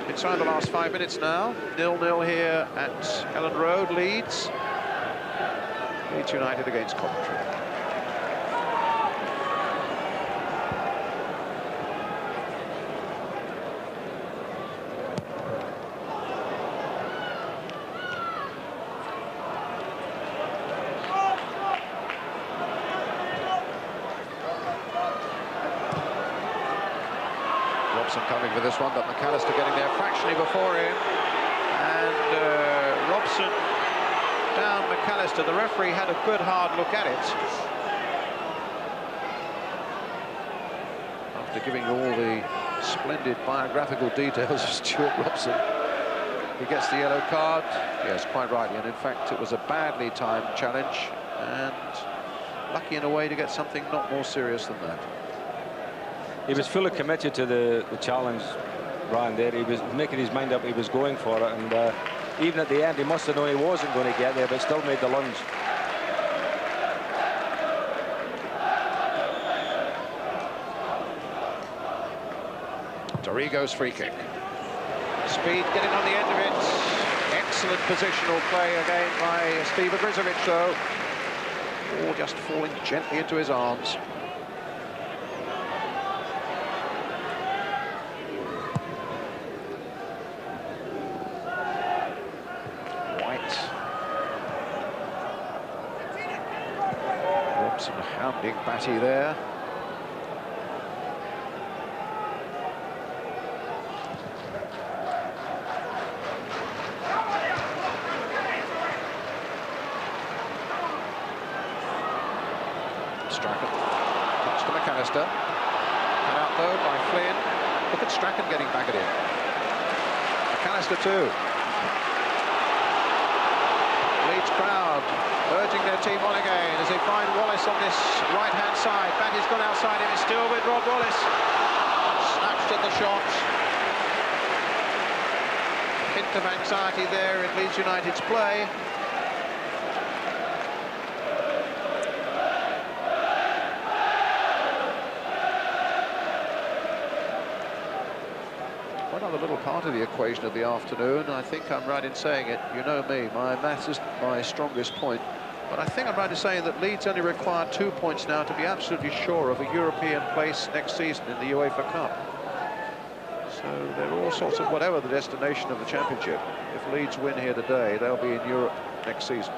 Inside the last 5 minutes now. 0-0 here at Elland Road, Leeds. Leeds United against Coventry. Robson coming for this one, but McAllister getting there fractionally before him. And Robson down McAllister. The referee had a good hard look at it. After giving all the splendid biographical details of Stuart Robson, he gets the yellow card. Yes, quite rightly. And in fact, it was a badly timed challenge, and lucky in a way to get something not more serious than that. He was fully committed to the challenge, Brian, there. He was making his mind up, he was going for it, and even at the end, he must have known he wasn't going to get there, but still made the lunge. Dorigo's free kick. Speed getting on the end of it. Excellent positional play again by Steve Ogrizovic, though. Ball just falling gently into his arms. Robson hounding Batty there. Strachan, touch to McAllister. Cut out though by Flynn. Look at Strachan getting back at him. McAllister too. Leeds crowd urging their team on again as they find Wallace on this right-hand side. Batty's gone outside him, it's still with Rod Wallace. Snatched at the shot. Hint of anxiety there in Leeds United's play. One other little part of the equation of the afternoon, I think I'm right in saying it, you know me, my maths is my strongest point, but I think I'm right in saying that Leeds only require 2 points now to be absolutely sure of a European place next season in the UEFA Cup. So there are all sorts of, whatever the destination of the championship, if Leeds win here today, they'll be in Europe next season.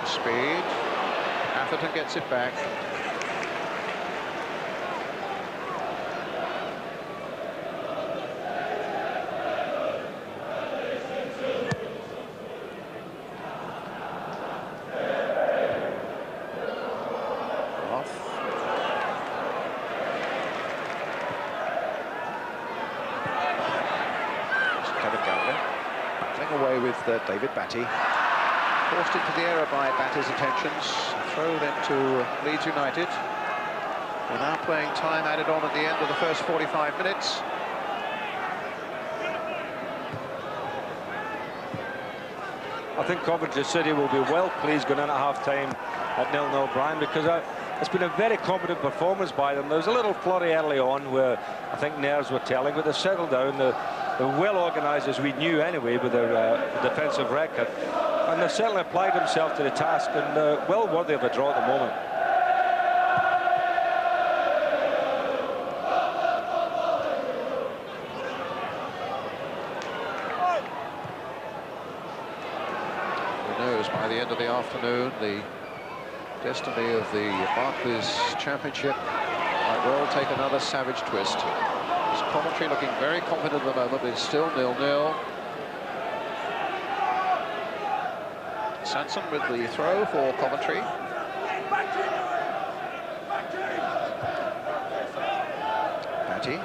Speed. Atherton gets it back. Away with David Batty. Forced into the error by Batty's attentions. Throw them to Leeds United. We're now playing time added on at the end of the first 45 minutes. I think Coventry City will be well pleased going in at half-time at 0-0, Brian, because it's been a very competent performance by them. There was a little flurry early on where I think nerves were telling, but they've settled down. They're well organised, as we knew anyway, with their defensive record. And they've certainly applied themselves to the task, and well worthy of a draw at the moment. Who knows, by the end of the afternoon, the destiny of the Barclays Championship might well take another savage twist. Coventry looking very confident at the moment, but it's still 0-0. Sanson with the throw for Coventry. Batty.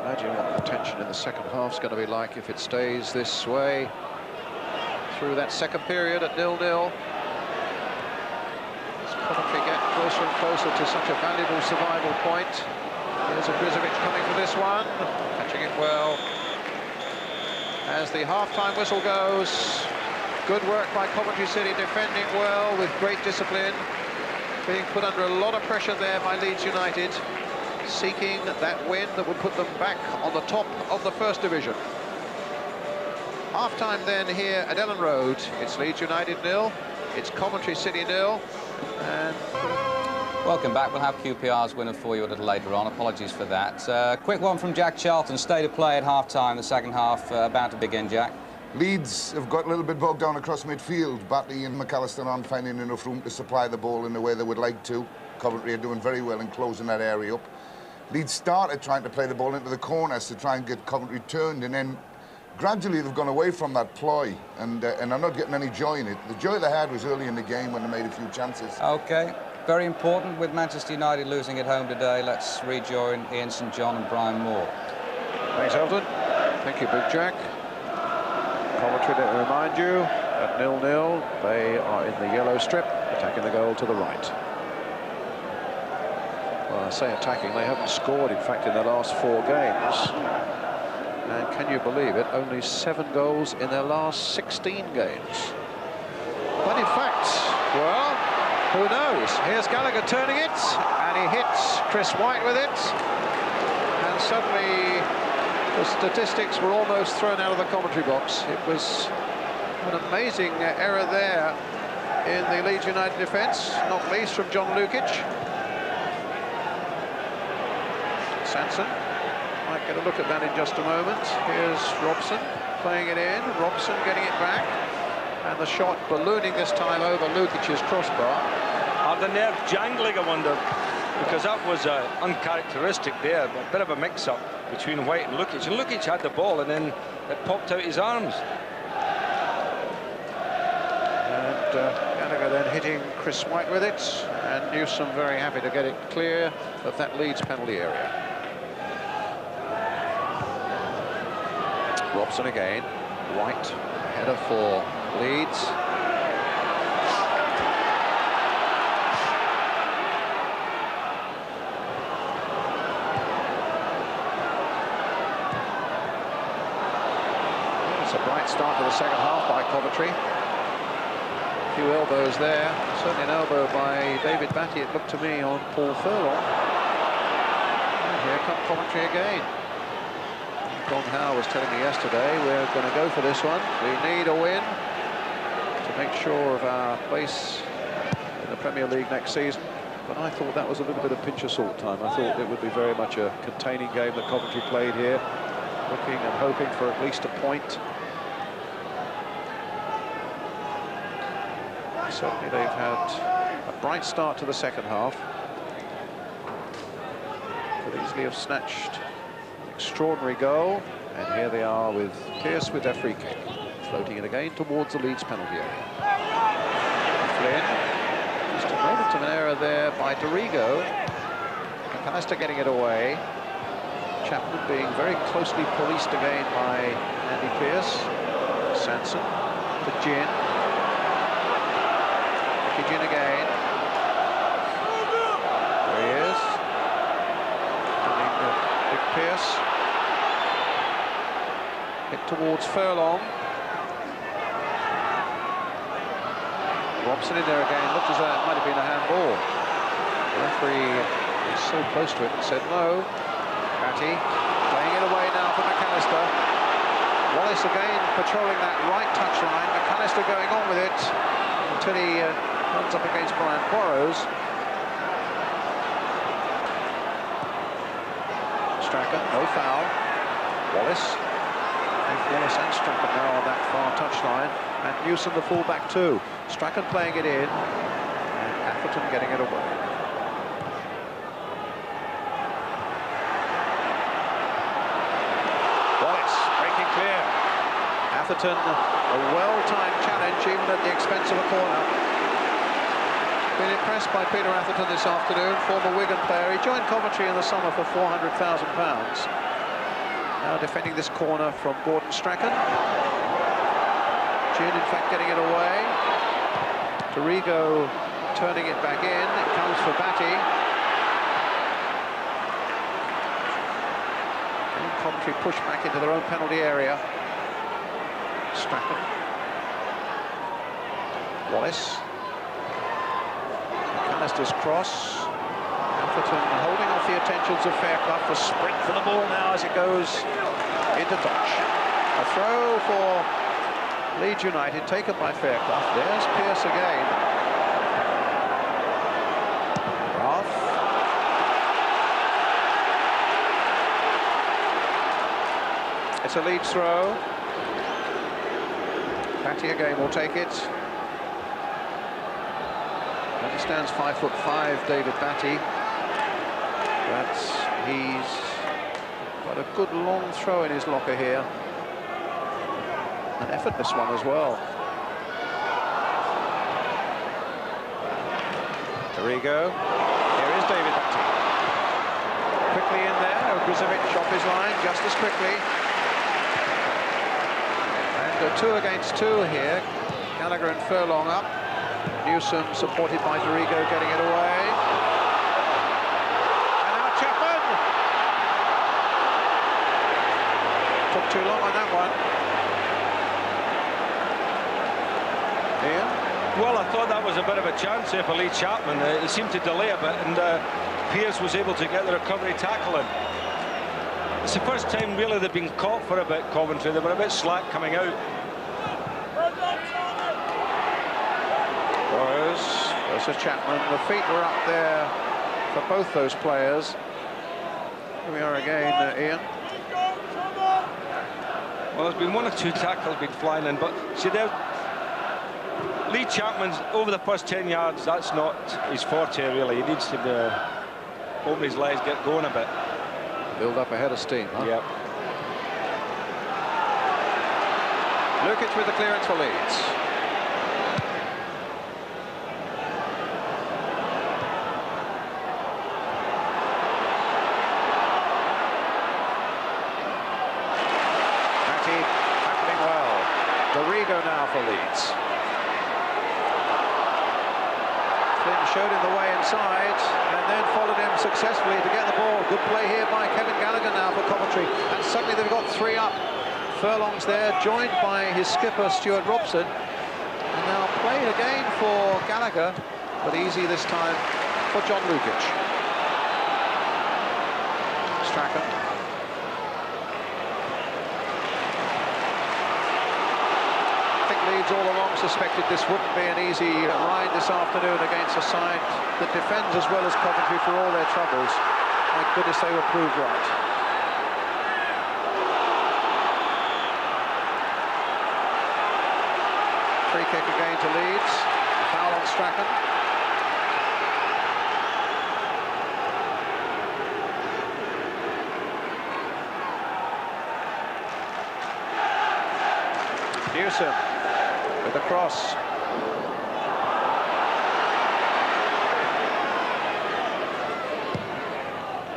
Imagine what the tension in the second half is going to be like if it stays this way through that second period at 0-0. As Coventry get closer and closer to such a valuable survival point. Here's Grizovic coming for this one, catching it well. As the half-time whistle goes, good work by Coventry City, defending well with great discipline. Being put under a lot of pressure there by Leeds United, seeking that win that would put them back on the top of the First Division. Half-time then here at Elland Road. It's Leeds United 0, it's Coventry City 0, and... Welcome back. We'll have QPR's winner for you a little later on. Apologies for that. Quick one from Jack Charlton. State of play at half-time. The second half about to begin, Jack. Leeds have got a little bit bogged down across midfield. Batley and McAllister aren't finding enough room to supply the ball in the way they would like to. Coventry are doing very well in closing that area up. Leeds started trying to play the ball into the corners to try and get Coventry turned, and then gradually they've gone away from that ploy, and I'm not getting any joy in it. The joy they had was early in the game when they made a few chances. OK. Very important with Manchester United losing at home today. Let's rejoin Ian St John and Brian Moore. Thanks, Elton. Thank you, Big Jack. Coventry, let me remind you, at 0-0, they are in the yellow strip, attacking the goal to the right. Well, I say attacking, they haven't scored, in fact, in their last 4 games. And can you believe it, only 7 goals in their last 16 games. But in fact, well, who knows? Here's Gallagher turning it, and he hits Chris White with it. And suddenly, the statistics were almost thrown out of the commentary box. It was an amazing error there in the Leeds United defence, not least from John Lukic. Sanson might get a look at that in just a moment. Here's Robson playing it in, Robson getting it back, and the shot ballooning this time over Lukic's crossbar. Are the nerve jangling, I wonder, because that was uncharacteristic there, but a bit of a mix-up between White and Lukic. And Lukic had the ball, and then it popped out his arms. And Gallagher then hitting Chris White with it, and Newsom very happy to get it clear of that Leeds penalty area. Robson again, White, header for Leeds. It's a bright start to the second half by Coventry. A few elbows there, certainly an elbow by David Batty, it looked to me, on Paul Furlong. And here come Coventry again. Don Howe was telling me yesterday, we're going to go for this one. We need a win to make sure of our place in the Premier League next season. But I thought that was a little bit of pinch of salt time. I thought it would be very much a containing game that Coventry played here, looking and hoping for at least a point. Certainly they've had a bright start to the second half. Could easily have snatched an extraordinary goal. And here they are with Pearce with their free kick. Floating it again towards the Leeds penalty area. Flynn. Just a moment of an error there by Dorigo. McAllister getting it away. Chapman being very closely policed again by Andy Pearce. Sanson to Gin. Gin again. There he is. Big Pearce. Hit towards Furlong. Robson in there again. Looked as though it might have been a handball. The referee is so close to it and said no. Batty playing it away now for McAllister. Wallace again patrolling that right touchline. McAllister going on with it until he runs up against Brian Quarros. Strachan, no foul. Wallace and Stracker now on that far touchline. And Newsom the fullback too. Strachan playing it in, and Atherton getting it away. Wallace breaking clear. Atherton, a well-timed challenge, even at the expense of a corner. Been impressed by Peter Atherton this afternoon, former Wigan player. He joined Coventry in the summer for £400,000. Now defending this corner from Gordon Strachan. Gin, in fact, getting it away. Dorigo turning it back in. It comes for Batty. And Coventry push back into their own penalty area. Strachan. Wallace. McAllister's cross. Atherton holding off the attentions of Fairclough. A sprint for the ball now as it goes into touch. A throw for Leeds United, taken by Fairclough. There's Pearce again. Roth. It's a Leeds throw. Batty again will take it. Understands 5'5", David Batty. But he's got a good long throw in his locker here. An effortless one as well. Dorigo. Here is David Batty. Quickly in there. Ogrizovic off his line just as quickly. And 2 against 2 here. Gallagher and Furlong up. Newsom supported by Dorigo getting it away. And now Chapman. Took too long on that one. Well, I thought that was a bit of a chance here for Lee Chapman. He seemed to delay a bit, and Pearce was able to get the recovery tackle in. It's the first time really they've been caught for a bit, Coventry. They were a bit slack coming out. Burrows versus Chapman. The feet were up there for both those players. Here we are again, Ian. Well, there's been 1 or 2 tackles been flying in, but see there. Lee Chapman's over the first 10 yards, that's not his forte really. He needs to open his legs, get going a bit. Build up ahead of steam, huh? Yep. Lukic with the clearance for Leeds. Batty tackling well. Dorigo now for Leeds. Showed him the way inside and then followed him successfully to get the ball. Good play here by Kevin Gallagher now for Coventry, and suddenly they've got 3 up. Furlong's there, joined by his skipper Stuart Robson, and now played again for Gallagher, but easy this time for John Lukic. Strachan. Leeds all along suspected this wouldn't be an easy ride this afternoon against a side that defends as well as Coventry for all their troubles. My goodness, they were proved right. Free kick again to Leeds. Foul on Strachan. Newsom with the cross.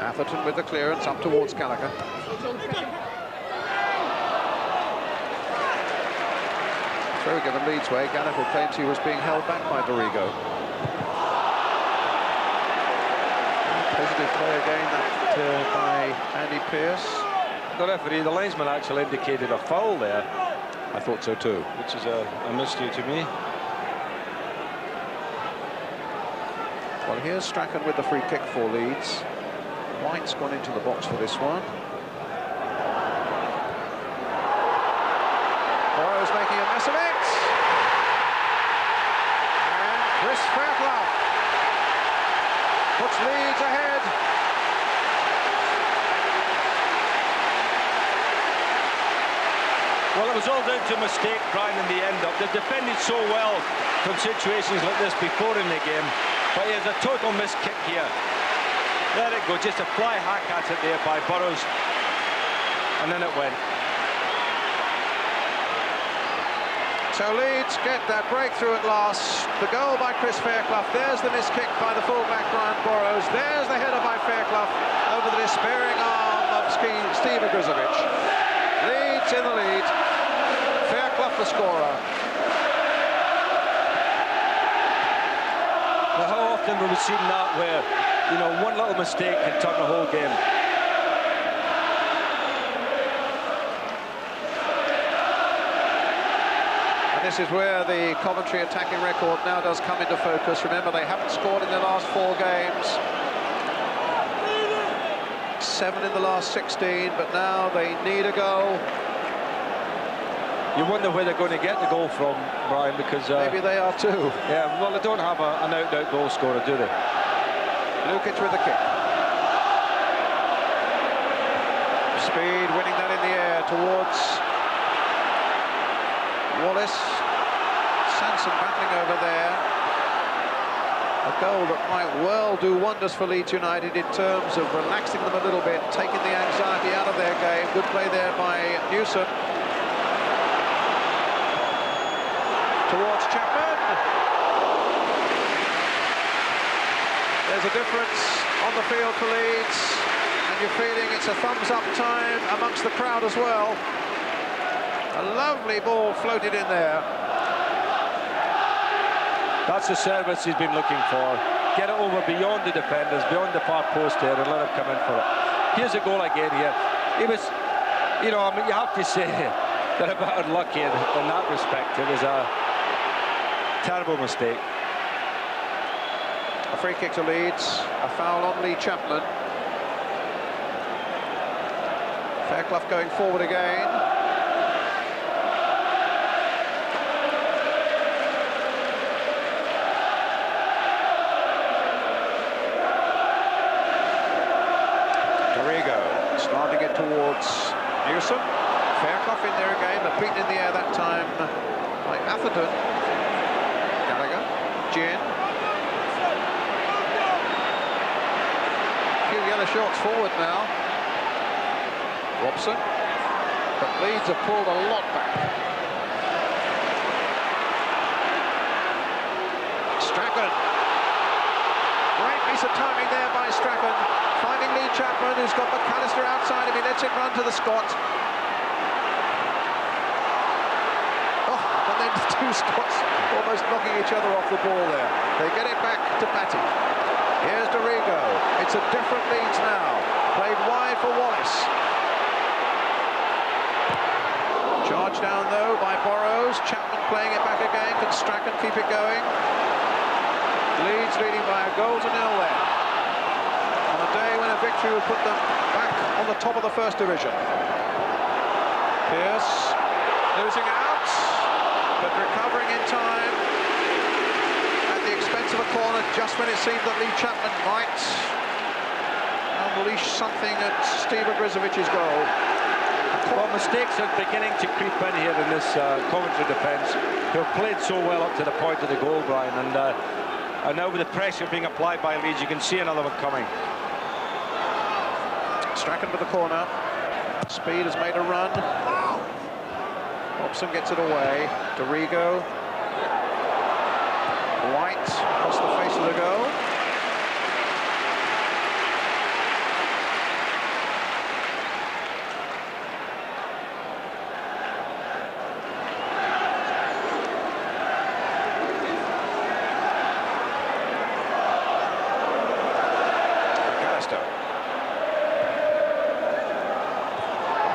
Atherton with the clearance up towards Gallagher. Throw given Leeds way. Gallagher claims he was being held back by Dorigo. Positive play again that by Andy Pearce. The referee, the linesman actually indicated a foul there. I thought so too. Which is a mystery to me. Well, here's Strachan with the free kick for Leeds. White's gone into the box for this one. Burrows making a mess of it. And Chris Fairclough puts Leeds ahead. Well, it was all down to a mistake, Brian, in the end up. They've defended so well from situations like this before in the game, but he has a total missed kick here. There it goes, just a fly hack at it there by Burrows, and then it went. So Leeds get that breakthrough at last. The goal by Chris Fairclough. There's the missed kick by the fullback Brian Burrows. There's the header by Fairclough over the despairing arm of Steve Ogrizovic. Leeds in the lead. Fairclough the scorer. Well, how often have we seen that where, you know, one little mistake can turn the whole game? This is where the Coventry attacking record now does come into focus. Remember, they haven't scored in their last 4 games. 7 in the last 16, but now they need a goal. You wonder where they're going to get the goal from, Brian, because... maybe they are too. Yeah, well, they don't have an out-and-out goal scorer, do they? Lukic with the kick. Speed winning that in the air towards Wallace. Sanson battling over there. A goal that might well do wonders for Leeds United in terms of relaxing them a little bit, taking the anxiety out of their game. Good play there by Newsom. Towards Chapman. There's a difference on the field for Leeds, and you're feeling it's a thumbs-up time amongst the crowd as well. A lovely ball floated in there. That's the service he's been looking for. Get it over beyond the defenders, beyond the far post there, and let him come in for it. Here's a goal again here. He was, you know, I mean, you have to say that about unlucky in that respect. It was a terrible mistake. A free kick to Leeds. A foul on Lee Chapman. Fairclough going forward again. Slanting it towards Newsom. Fairclough in there again, but beaten in the air that time by Atherton. Gallagher, Gin. A few yellow shorts forward now. Robson. But Leeds have pulled a lot back. Strachan. Great piece of timing there by Strachan. Finding Lee Chapman, who's got McAllister outside him. He lets it run to the Scot. Oh, and then the 2 Scots almost knocking each other off the ball there. They get it back to Batty. Here's Dorigo. It's a different Leeds now. Played wide for Wallace. Charged down, though, by Burrows. Chapman playing it back again. Can Strachan keep it going? Leeds leading by a goal to 0 there. On a day when a victory would put them back on the top of the First Division. Pearce losing out, but recovering in time at the expense of a corner just when it seemed that Lee Chapman might unleash something at Steve Ogrizovic's goal. Well, mistakes are beginning to creep in here in this Coventry defence, who have played so well up to the point of the goal, Brian, and now with the pressure being applied by Leeds, you can see another one coming. Strachan with the corner. Speed has made a run. Robson gets it away. Dorigo. White across the face of the goal.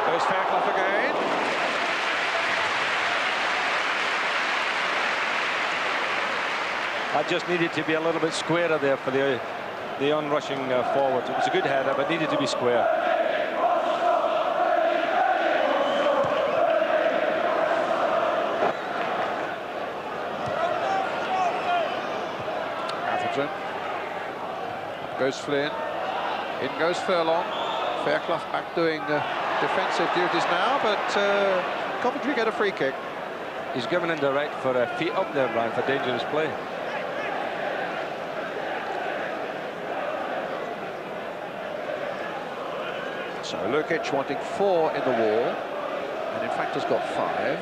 There's Fairclough again. I just needed to be a little bit squarer there for the onrushing forward. It was a good header, but needed to be square. Atherton. Up goes Flynn. In goes Furlong. Fairclough back doing defensive duties now, but Coventry get a free kick. He's given indirect for a feet up there, Brian, for dangerous play. So Lukic wanting 4 in the wall, and in fact has got 5.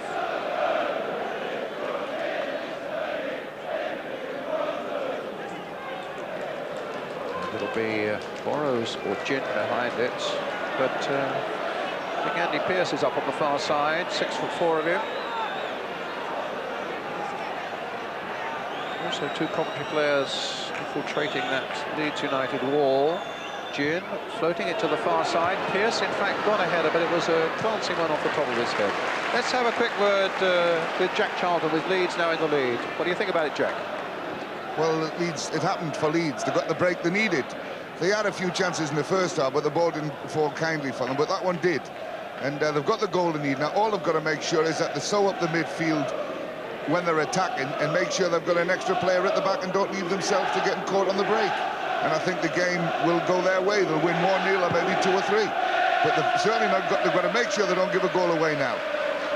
And it'll be Burrows or Gin behind it, but I think Andy Pearce is up on the far side, 6'4" of him. Also 2 Coventry players infiltrating that Leeds United wall. Gin floating it to the far side. Pearce, in fact, got a header, but it was a glancing one off the top of his head. Let's have a quick word with Jack Charlton, with Leeds now in the lead. What do you think about it, Jack? Well, Leeds, it happened for Leeds. They got the break they needed. They had a few chances in the first half, but the ball didn't fall kindly for them, but that one did. And they've got the goal they need. Now, all they've got to make sure is that they sew up the midfield when they're attacking and make sure they've got an extra player at the back and don't leave themselves to getting caught on the break. And I think the game will go their way. They'll win 1-0 or maybe 2 or 3. But they've certainly not got, they've got to make sure they don't give a goal away now.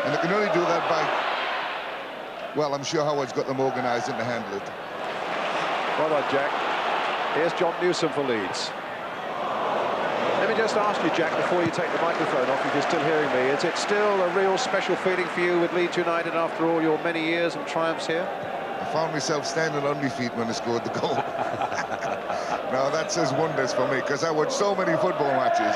And they can only do that by, well, I'm sure Howard's got them organised and to handle it. Well done, Jack. Here's John Newsom for Leeds. Let me just ask you, Jack, before you take the microphone off, if you're still hearing me, is it still a real special feeling for you with Leeds United after all your many years and triumphs here? I found myself standing on my feet when I scored the goal. No, that says wonders for me, because I watch so many football matches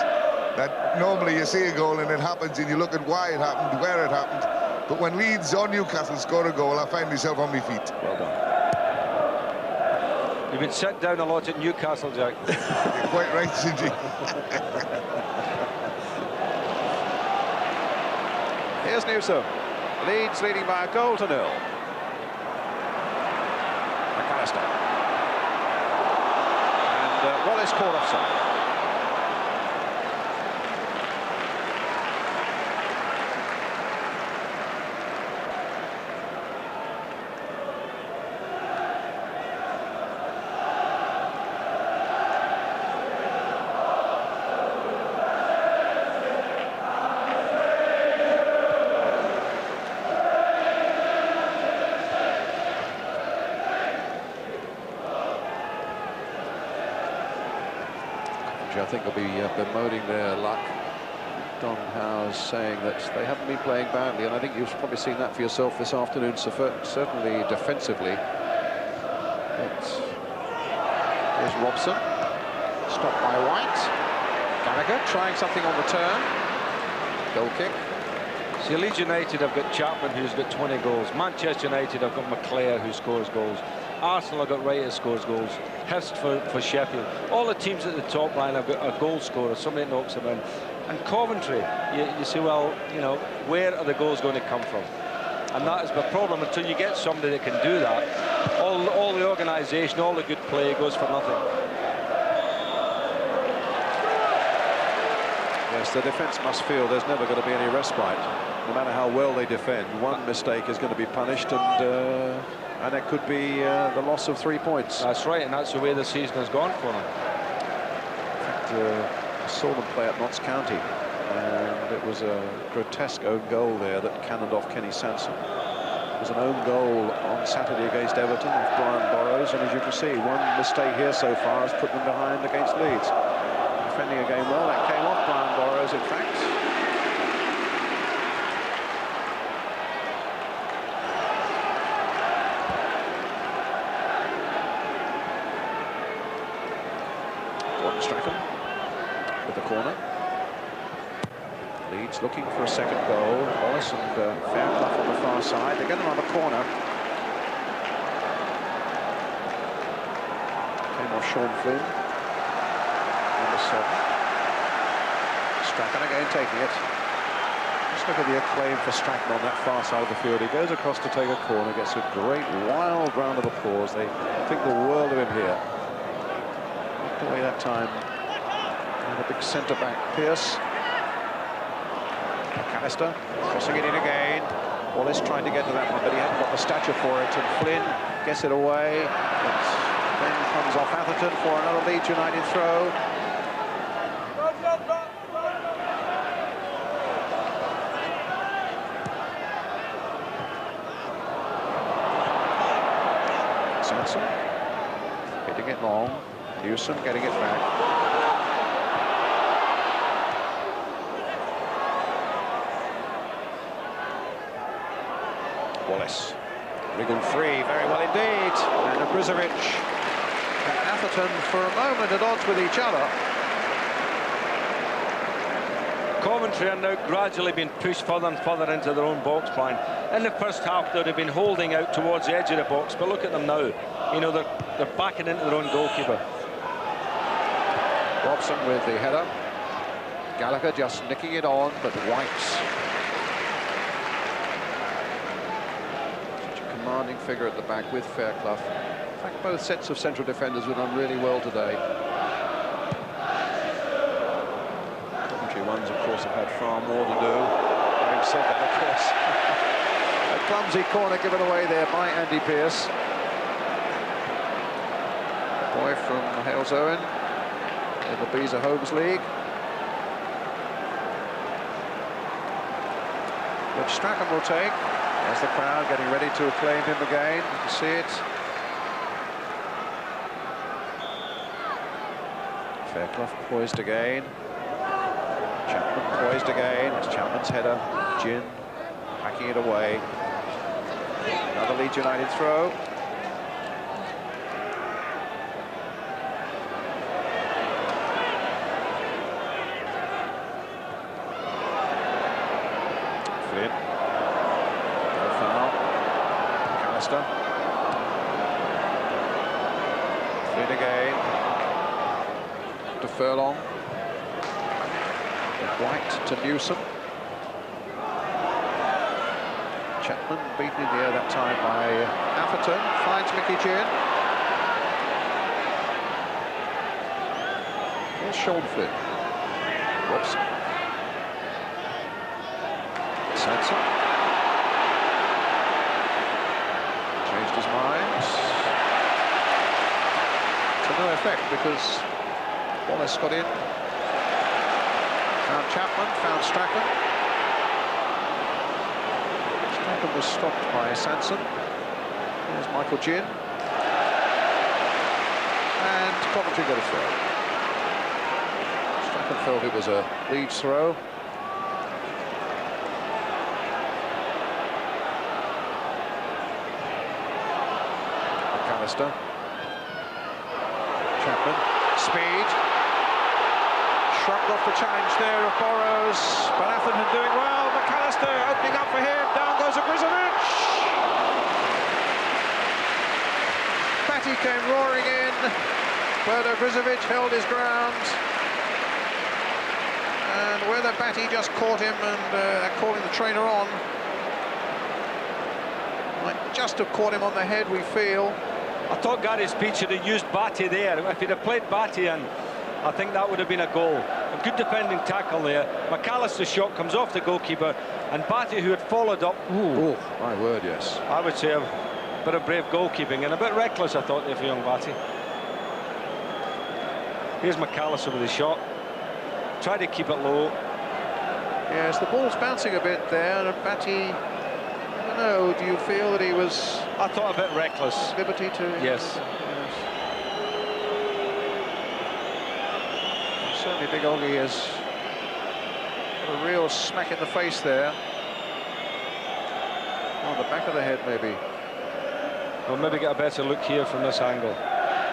that normally you see a goal and it happens and you look at why it happened, where it happened. But when Leeds or Newcastle score a goal, I find myself on my feet. Well done. You've been set down a lot at Newcastle, Jack. You're quite right, Sinji. Here's Newsom. Leeds leading by a goal to 0. McAllister. And Wallace caught offside. I think will be bemoaning their luck. Don Howe's saying that they haven't been playing badly, and I think you've probably seen that for yourself this afternoon, certainly defensively. But here's Robson, stopped by White. Gallagher trying something on the turn. Goal kick. See, Leeds United have got Chapman, who's got 20 goals. Manchester United have got McClare, who scores goals. Arsenal have got Wright, who scores goals. Hurst for Sheffield. All the teams at the top line have got a goal scorer, somebody knocks them in. And Coventry, you say, well, you know, where are the goals going to come from? And that is the problem. Until you get somebody that can do that, all the organisation, all the good play goes for nothing. Yes, the defence must feel there's never going to be any respite. No matter how well they defend, one mistake is going to be punished, and it could be the loss of 3 points. That's right, and that's the way the season has gone for them. In fact, I saw them play at Notts County, and it was a grotesque own goal there that cannoned off Kenny Sansom. It was an own goal on Saturday against Everton of Brian Burrows, and as you can see, one mistake here so far has put them behind against Leeds. Defending a game well, that came off Brian Burrows, in fact. Strachan with the corner. Leeds looking for a second goal. Wallace and Fairclough on the far side. They get another corner. Came off Sean Flynn. Number 7. Strachan again taking it. Just look at the acclaim for Strachan on that far side of the field. He goes across to take a corner, gets a great wild round of applause. They think the world of him here. Away that time, and a big centre-back, Pearce. McAllister crossing it in again. Wallace trying to get to that one, but he hadn't got the stature for it, and Flynn gets it away. It then comes off Atherton for another Leeds United throw. Sanson hitting it long. Newsom getting it back. Wallace. Wriggled free, very well indeed. And Brizovic and Atherton for a moment at odds with each other. Coventry are now gradually being pushed further and further into their own box plan. In the first half, they'd have been holding out towards the edge of the box, but look at them now. You know, they're backing into their own goalkeeper. Robson with the header. Gallagher just nicking it on, but wipes. Such a commanding figure at the back with Fairclough. In fact, both sets of central defenders have done really well today. Ones, of course, have had far more to do. Having said that, of course, a clumsy corner given away there by Andy Pearce. The boy from Hales Owen in the Beezer Homes League. Which Strachan will take. There's the crowd getting ready to acclaim him again. You can see it. Fairclough poised again. Chapman poised again. It's Chapman's header. Gin hacking it away. Another Leeds United throw. Flynn. No foul. McAllister. Flynn again. To Furlong. White to Newsom. Chapman beaten in the air that time by Atherton. Finds Mickey Ginn. Here's Sean Flynn. Robson. Sanson. Changed his mind. To no effect because Wallace got in. Found Chapman, found Strachan. Strachan was stopped by Sanson. There's Michael Ginn. And Coventry got a throw. Strachan felt it was a Leeds throw. McAllister. Chapman. Speed. Shrugged off the challenge there of Burrows, but Atherton doing well. McAllister opening up for him. Down goes Brizovic. Batty came roaring in. Berto Brizovic held his ground. And whether Batty just caught him and calling the trainer on, might just have caught him on the head, we feel. I thought Gary Speed should have used Batty there. If he'd have played Batty in, I think that would have been a goal. A good defending tackle there. McAllister's shot comes off the goalkeeper, and Batty, who had followed up. Oh, my word, yes. I would say a bit of brave goalkeeping and a bit reckless, I thought, there for young Batty. Here's McAllister with his shot. Tried to keep it low. Yes, the ball's bouncing a bit there, and Batty, I don't know, do you feel that he was... I thought a bit reckless. Liberty to... Yes. Certainly Big Oggy has got a real smack in the face there. On the back of the head, maybe. We'll maybe get a better look here from this angle.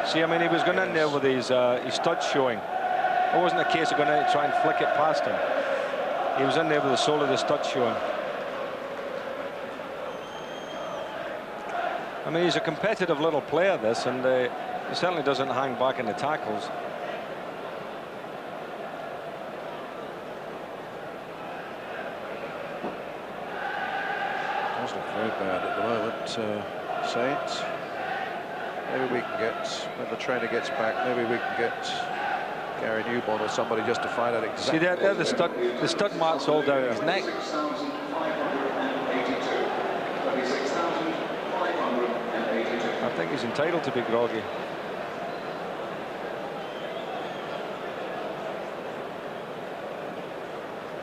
See, I mean, he was going in there with his studs showing. It wasn't a case of going in to try and flick it past him. He was in there with the sole of the studs showing. I mean, he's a competitive little player, this, and he certainly doesn't hang back in the tackles. Does look very bad at the moment, Saints. Maybe we can get, when the trainer gets back, maybe we can get Gary Newborn or somebody just to find out exactly. See, there the stud marks all down his neck. I think he's entitled to be groggy.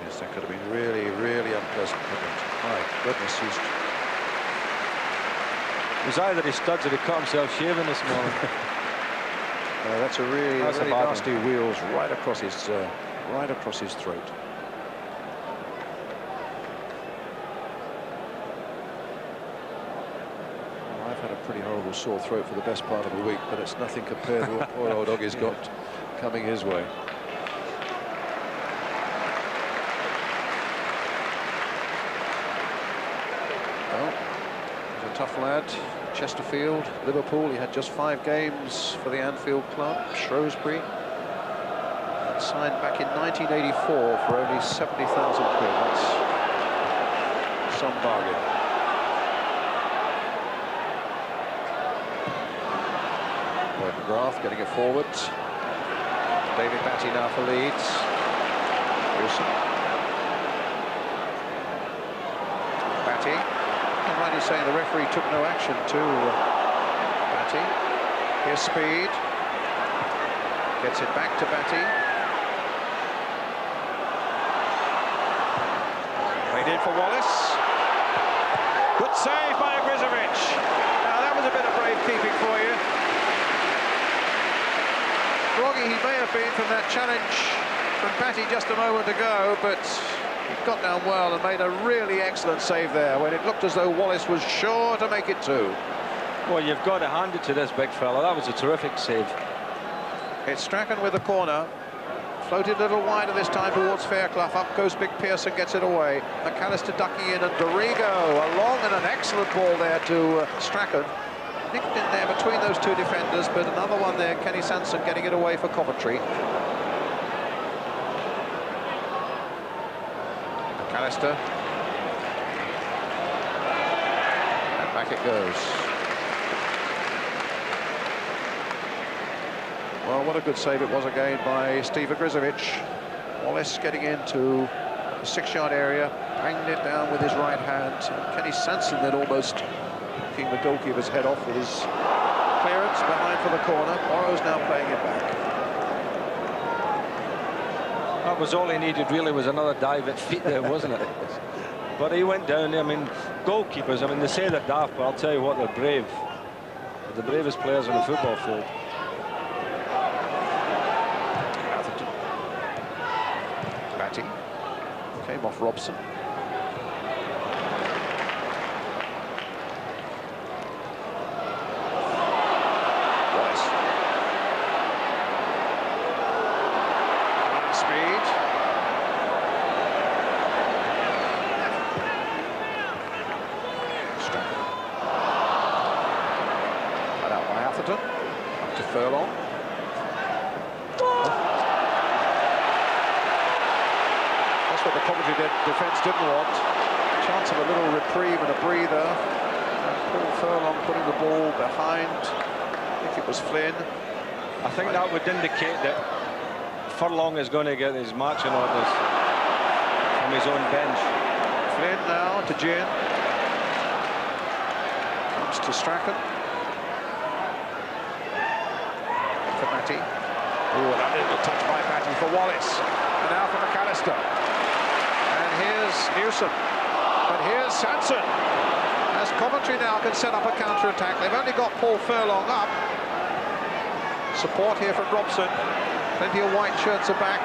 Yes, that could have been really, really unpleasant, couldn't it? My goodness, he's was either his studs or he caught himself shaving this morning. That's a really That's a bad nasty wheels right across his throat. Well, I've had a pretty horrible sore throat for the best part of a week, but it's nothing compared to what poor old Oggie's got coming his way. Well, he's a tough lad. Chesterfield, Liverpool. He had just 5 games for the Anfield club. Shrewsbury. Signed back in 1984 for only 70,000 quid. That's some bargain. McGrath getting it forwards. David Batty now for Leeds. Wilson. Batty. I'm right in saying the referee took no action to Batty. Here's Speed. Gets it back to Batty. Played in for Wallace. Good save by Grizovic. Now that was a bit of brave keeping for you. Groggy he may have been from that challenge from Batty just a moment ago, but he got down well and made a really excellent save there when it looked as though Wallace was sure to make it 2. Well, you've got to hand it to this big fella. That was a terrific save. It's Strachan with the corner. Floated a little wider this time towards Fairclough. Up goes Big Pearson, gets it away. McAllister ducking in, and Dorigo, a long and an excellent ball there to Strachan. Nicked in there between those 2 defenders, but another one there, Kenny Sansom getting it away for Coventry. McAllister. And back it goes. Well, what a good save it was again by Steve Grizovic. Wallace getting into the 6-yard area, banged it down with his right hand. Kenny Sansom then almost knocking the goalkeeper's head off with his clearance behind for the corner. Borrow's now playing it back. That was all he needed, really, was another dive at feet there, wasn't it? But he went down there. I mean, goalkeepers, I mean, they say they're daft, but I'll tell you what, they're brave. They're the bravest players on the football field. Batty came off Robson. Wallace. Speed. Strachan. Cut out by Atherton. Up to Furlong. What the Coventry defence didn't want. Chance of a little reprieve and a breather. And Paul Furlong putting the ball behind. I think it was Flynn. I think that would indicate that Furlong is going to get his marching orders from his own bench. Flynn now to Gin. Comes to Strachan. For Batty. Oh, that little touch by Batty for Wallace. And now for McAllister. Here's Newsom, but here's Sanson. As Coventry now can set up a counter-attack. They've only got Paul Furlong up. Support here from Robson. Plenty of white shirts are back.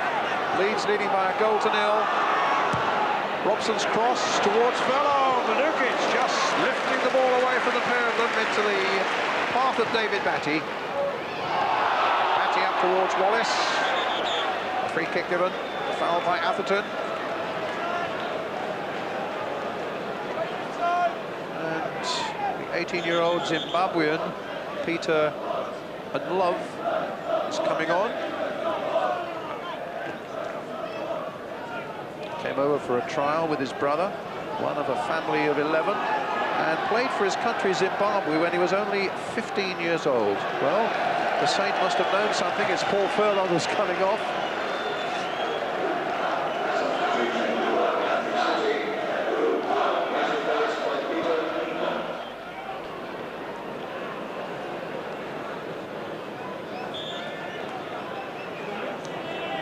Leeds leading by a 1-0. Robson's cross towards Furlong. Lukic just lifting the ball away from the pair of them into the path of David Batty. Batty up towards Wallace. A free kick given. Foul by Atherton. And the 18-year-old Zimbabwean, Peter Love, is coming on. Came over for a trial with his brother, one of a family of 11, and played for his country, Zimbabwe, when he was only 15 years old. Well, the Saint must have known something. It's Paul Furlong who's coming off.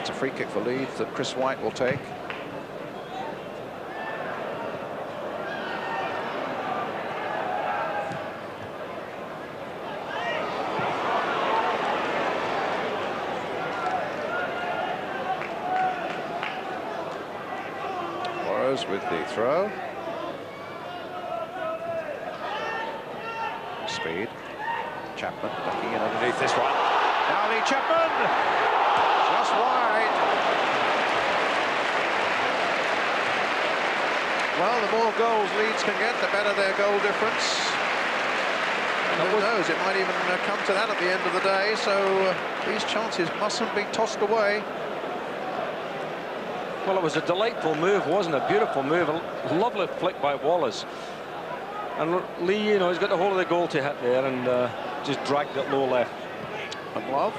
It's a free kick for Leeds that Chris White will take. Burrows with the throw. Speed. Chapman ducking in underneath this one. Now Lee Chapman! Just wide. Well, the more goals Leeds can get, the better their goal difference. And who knows, it might even come to that at the end of the day, so these chances mustn't be tossed away. Well, it was a delightful move, wasn't it? A beautiful move, a lovely flick by Wallace. And Lee, you know, he's got the whole of the goal to hit there and just dragged it low left. And Love.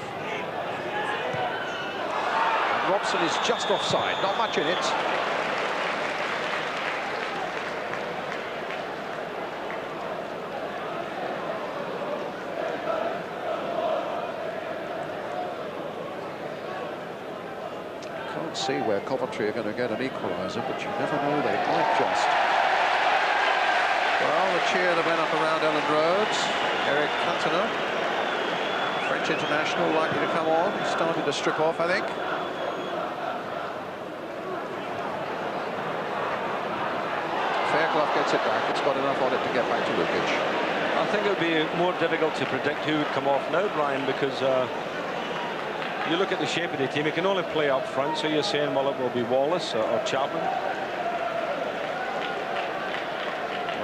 And Robson is just offside, not much in it. Can't see where Coventry are going to get an equaliser, but you never know, they might just. Well, the cheer that went up around Elland Roads. Eric Cantona, French international, likely to come on. He started to strip off, I think. Fairclough gets it back. It's got enough on it to get back to Lukic. I think it would be more difficult to predict who would come off now, Brian, because you look at the shape of the team, it can only play up front, so you're saying, well, it will be Wallace or Chapman.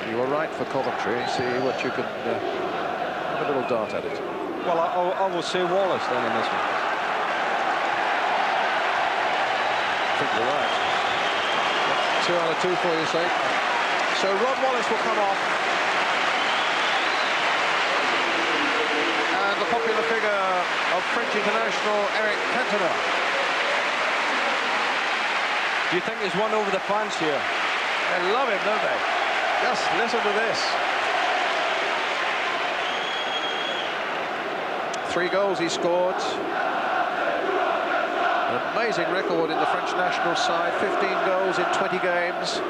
You were right for Coventry. See what you can have a little dart at it. Well, I will say Wallace then in this one. I think you're right. 2 out of 2 for your sake. So Rod Wallace will come off. And the popular figure of French international Eric Cantona. Do you think he's won over the fans here? They love him, don't they? Just listen to this. 3 goals he scored. An amazing record in the French national side. 15 goals in 20 games.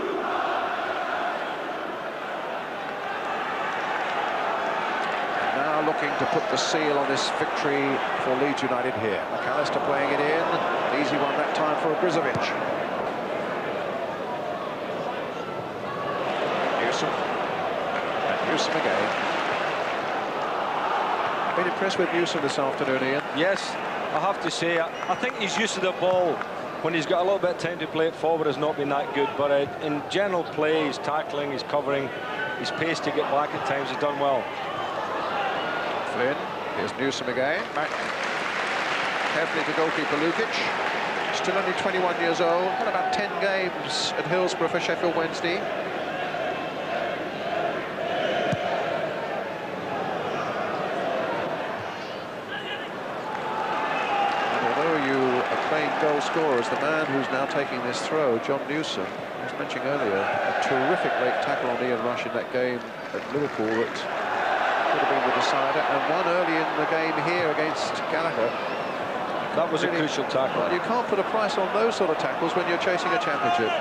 Now looking to put the seal on this victory for Leeds United here. McAllister playing it in. An easy one that time for Brizovic. Newsom again. Been impressed with Newsom this afternoon, Ian. Yes, I have to say, I think his use of the ball when he's got a little bit of time to play it forward has not been that good, but in general play, his tackling, his covering, his pace to get back at times has done well. Flynn, here's Newsom again. Back carefully to goalkeeper Lukic. Still only 21 years old, had about 10 games at Hillsborough for Sheffield Wednesday. Goal scorers, the man who's now taking this throw, John Newsom, I was mentioning earlier, a terrific late tackle on Ian Rush in that game at Liverpool that could have been the decider, and one early in the game here against Gallagher. That was really a crucial tackle. Well, you can't put a price on those sort of tackles when you're chasing a championship.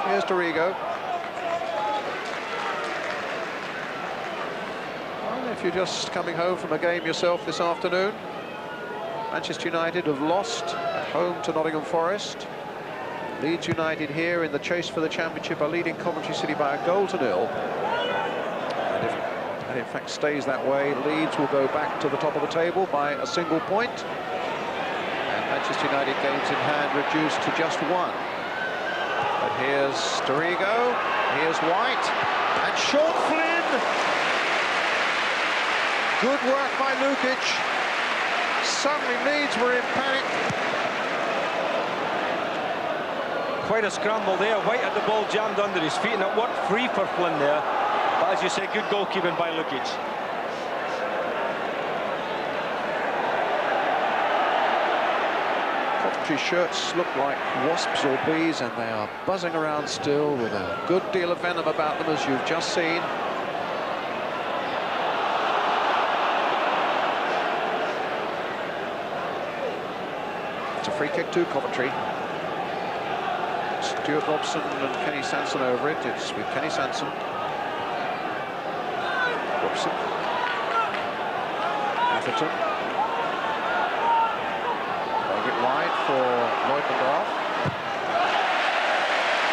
Here's Dorigo. Well, if you're just coming home from a game yourself this afternoon, Manchester United have lost at home to Nottingham Forest. Leeds United here in the chase for the championship are leading Coventry City by a goal to 0. And if that in fact stays that way, Leeds will go back to the top of the table by a single point. And Manchester United games in hand reduced to just 1. But here's Dorigo, here's White, and Sean Flynn. Good work by Lukic. Suddenly Leeds were in panic. Quite a scramble there. White had the ball jammed under his feet and it worked free for Flynn there. But as you say, good goalkeeping by Lukic. Coventry shirts look like wasps or bees, and they are buzzing around still with a good deal of venom about them, as you've just seen. It's a free kick to Coventry. Stuart Robson and Kenny Sanson over it. It's with Kenny Sanson. Robson. Atherton. Playing it wide for Lloyd McGrath.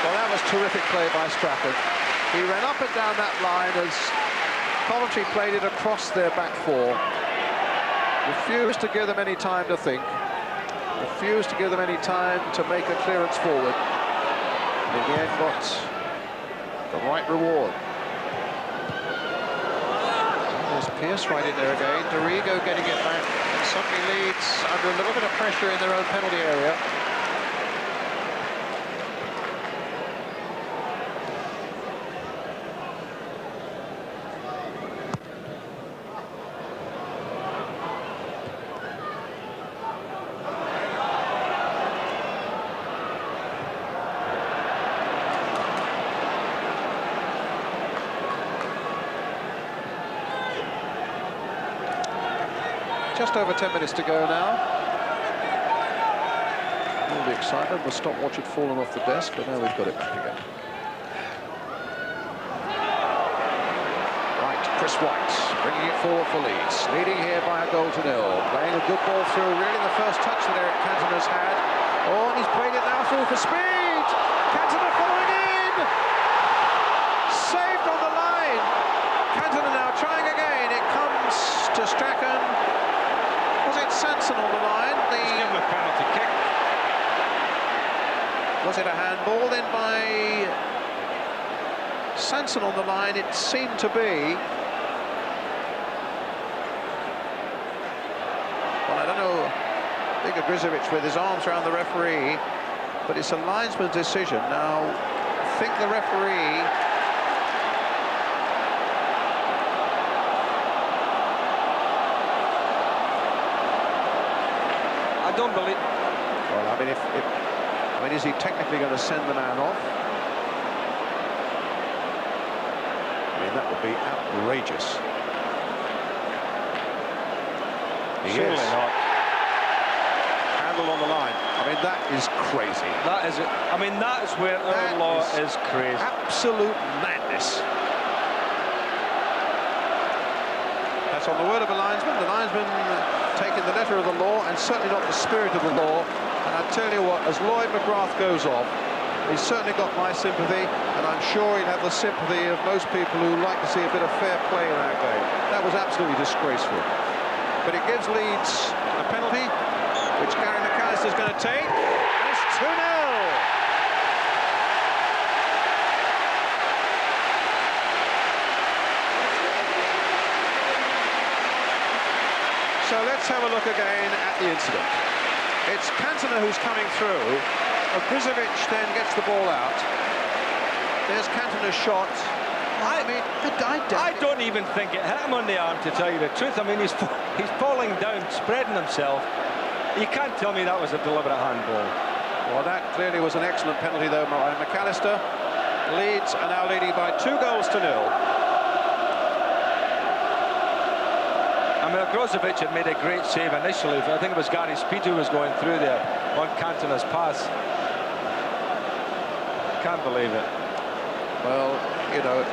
Got was terrific play by Strachan. He ran up and down that line as Coventry played it across their back four. Refused to give them any time to think. Refused to give them any time to make a clearance forward. And in the end got the right reward. There's Pearce right in there again. Dorigo getting it back. And suddenly Leeds under a little bit of pressure in their own penalty area. Just over 10 minutes to go now. All the excitement, the stopwatch had fallen off the desk, but now we've got it back again. Right, Chris White, bringing it forward for Leeds. Leading here by a goal to nil. Playing a good ball through, really the first touch that Eric Cantona's had. Oh, and he's played it now through for speed. Cantona following in. Saved on the line. Cantona now trying again. It comes to Strachan. Was it Sanson on the line? He's given a penalty kick. Was it a handball then by Sanson on the line? It seemed to be. Well, I don't know. Igor Grizovic with his arms around the referee, but it's a linesman's decision. Now, I think the referee. I don't believe. Well, I mean, is he technically going to send the man off? I mean, that would be outrageous. Surely not. Handle on the line. I mean, that is crazy. That is it. I mean, that's where our law is crazy. Absolute madness. That's on the word of a linesman. The linesman taking the letter of the law and certainly not the spirit of the law. And I tell you what, as Lloyd McGrath goes off, he's certainly got my sympathy, and I'm sure he'd have the sympathy of most people who like to see a bit of fair play in that game. That was absolutely disgraceful. But it gives Leeds a penalty, which Gary McAllister's going to take. And it's 2-0. So let's have a look again at the incident. It's Cantona who's coming through. Grizovic then gets the ball out. There's Cantona's shot. I don't even think it hit him on the arm, to tell you the truth. I mean, he's falling down, spreading himself. You can't tell me that was a deliberate handball. Well, that clearly was an excellent penalty, though, by McAllister. Leeds are now leading by 2-0. I mean, Brozovic had made a great save initially. I think it was Gary Speed who was going through there on Cantona's pass. Can't believe it. Well, you know,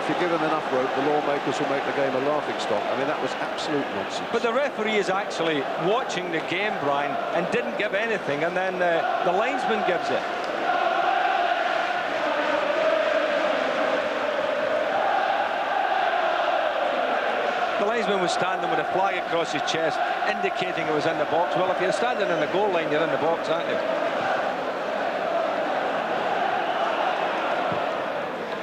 if you give them enough rope, the lawmakers will make the game a laughing stock. I mean, that was absolute nonsense. But the referee is actually watching the game, Brian, and didn't give anything, and then the linesman gives it. The linesman was standing with a flag across his chest, indicating it was in the box. Well, if you're standing in the goal line, you're in the box, aren't you?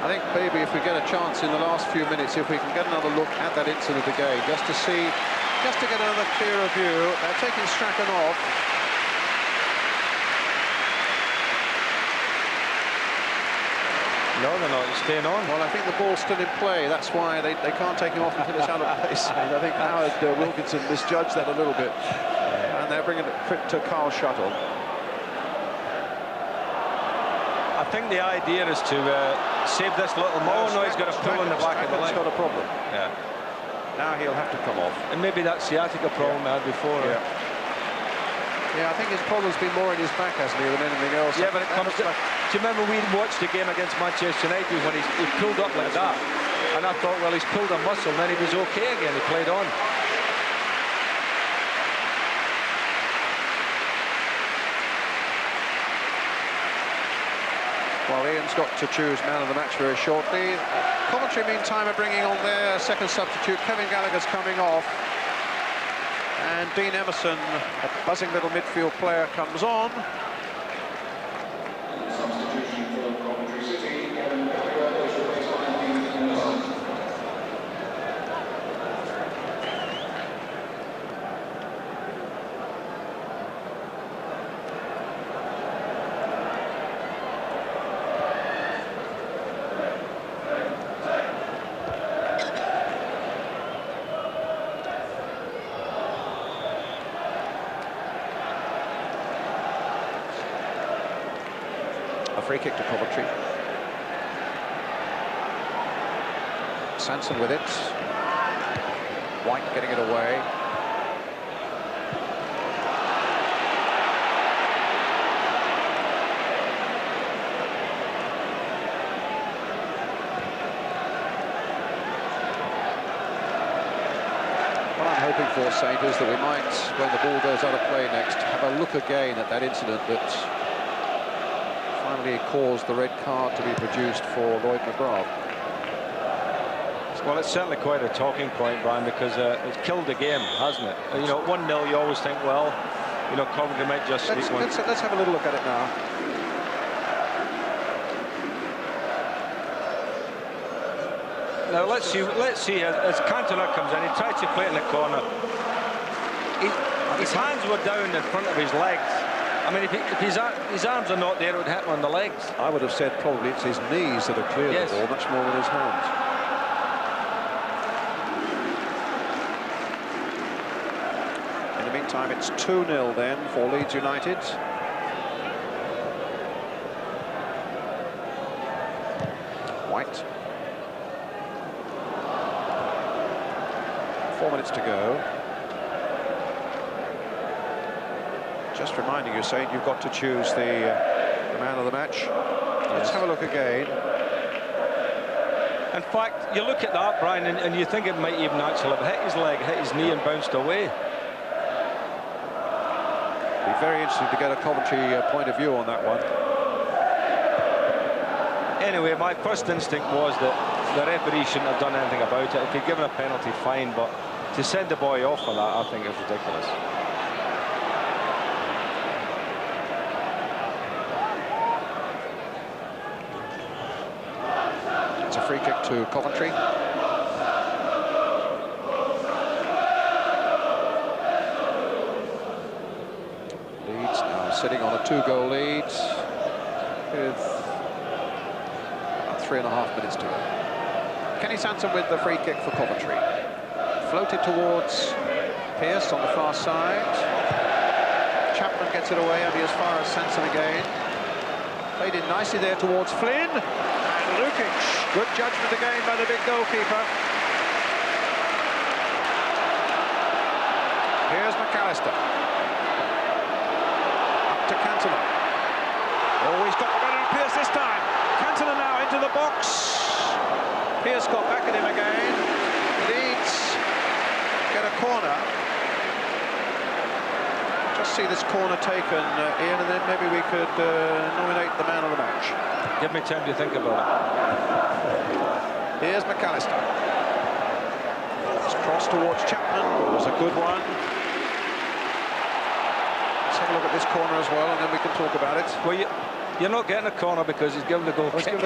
I think maybe if we get a chance in the last few minutes, if we can get another look at that incident again, just to get another clearer view. They're taking Strachan off. No, they're not. He's staying on. Well, I think the ball's still in play. That's why they can't take him off until it's out of place. And I think Howard Wilkinson misjudged that a little bit. And they're bringing it to Carl Shuttle. I think the idea is to save this little more. Oh, no, he's got a pull in the back of the leg. He's got a problem. Yeah. Now he'll have to come off. And maybe that sciatica problem I had before. Yeah, I think his problem's been more in his back, hasn't he, than anything else. Yeah, but it comes to... Do you remember we watched the game against Manchester United when he pulled up like that? And I thought, well, he's pulled a muscle, and then he was okay again. He played on. Well, Ian's got to choose man of the match very shortly. Coventry, meantime, are bringing on their second substitute. Kevin Gallagher's coming off. And Dean Emerson, a buzzing little midfield player, comes on. A free kick to Coventry. Sanson with it. White getting it away. What I'm hoping for, Saint, is that we might, when the ball goes out of play next, have a look again at that incident that finally caused the red card to be produced for Lloyd McGrath. Well, it's certainly quite a talking point, Brian, because it's killed the game, hasn't it? You know, 1-0, you always think, well, you know, Coventry might just Let's have a little look at it now. Now let's see as Cantona comes in, he tries to play it in the corner. His hands were down in front of his legs. I mean, if his arms are not there, it would hit him on the legs. I would have said probably it's his knees that have cleared the ball, much more than his hands. In the meantime, it's 2-0 then for Leeds United. White. 4 minutes to go. Just reminding you, Saint, you've got to choose the man of the match. Let's have a look again. In fact, you look at that, Brian, and you think it might even actually have hit his leg, hit his knee and bounced away. Be very interesting to get a Coventry point of view on that one. Anyway, my first instinct was that the referee shouldn't have done anything about it. If he'd given a penalty, fine, but to send the boy off for that, I think is ridiculous. It's a free kick to Coventry. Leeds now sitting on a 2-goal lead with about 3.5 minutes to go. Kenny Sanson with the free kick for Coventry. Floated towards Pearce on the far side. Chapman gets it away, only as far as Sanson again. Played in nicely there towards Flynn. And Lukic, good judgment again by the big goalkeeper. Here's McAllister. Up to Cantona. Oh, he's got the better of Pearce this time. Cantona now into the box. Pearce got back at him again. Leeds get a corner. Just see this corner taken, Ian, and then maybe we could nominate the man of the match. Give me time to think about it. Here's McAllister. It's crossed towards Chapman. It was a good one. Let's have a look at this corner as well, and then we can talk about it. Well, you're not getting a corner because he's given the goal kick.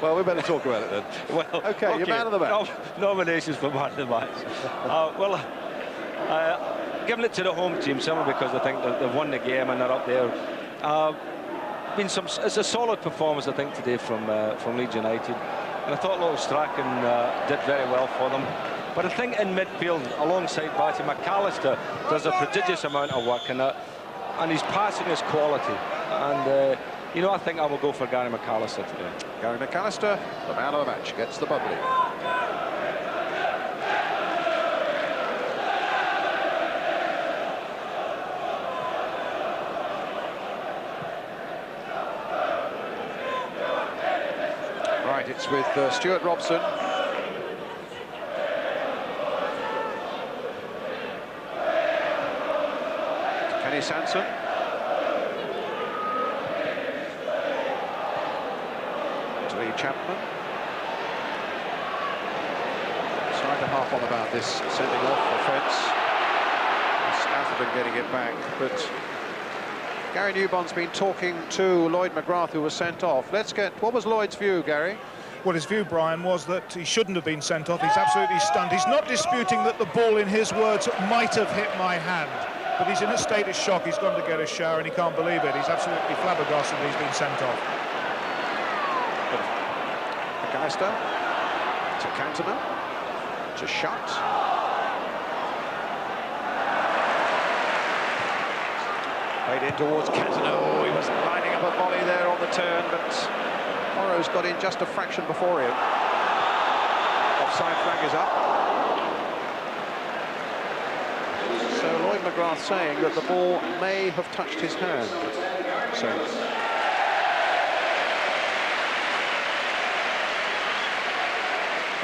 Well, we better talk about it then. Well, okay, your man of the match. Nominations for man of the match. Giving it to the home team simply because I think they've won the game and they're up there. It's a solid performance, I think, today from Leeds United. And I thought Lowell Strachan did very well for them. But I think in midfield, alongside Batty, McAllister does a prodigious amount of work, and his passing is quality. And you know, I think I will go for Gary McAllister today. Gary McAllister, the man of the match, gets the bubbly. Right, it's with Stuart Robson. Kenny Sanson. to Lee Chapman. Sorry to harp on about this sending off offence. Atherton getting it back, but Gary Newbond's been talking to Lloyd McGrath, who was sent off. Let's get, what was Lloyd's view, Gary? Well, his view, Brian, was that he shouldn't have been sent off. He's absolutely stunned. He's not disputing that the ball, in his words, might have hit my hand, but he's in a state of shock. He's gone to get a shower and he can't believe it. He's absolutely flabbergasted that he's been sent off. McAllister to Cantona, to Shutt. Played in towards Cantona. Oh, he was lining up a volley there on the turn, but Morrow's got in just a fraction before him. Offside flag is up. So Lloyd McGrath saying that the ball may have touched his hand. So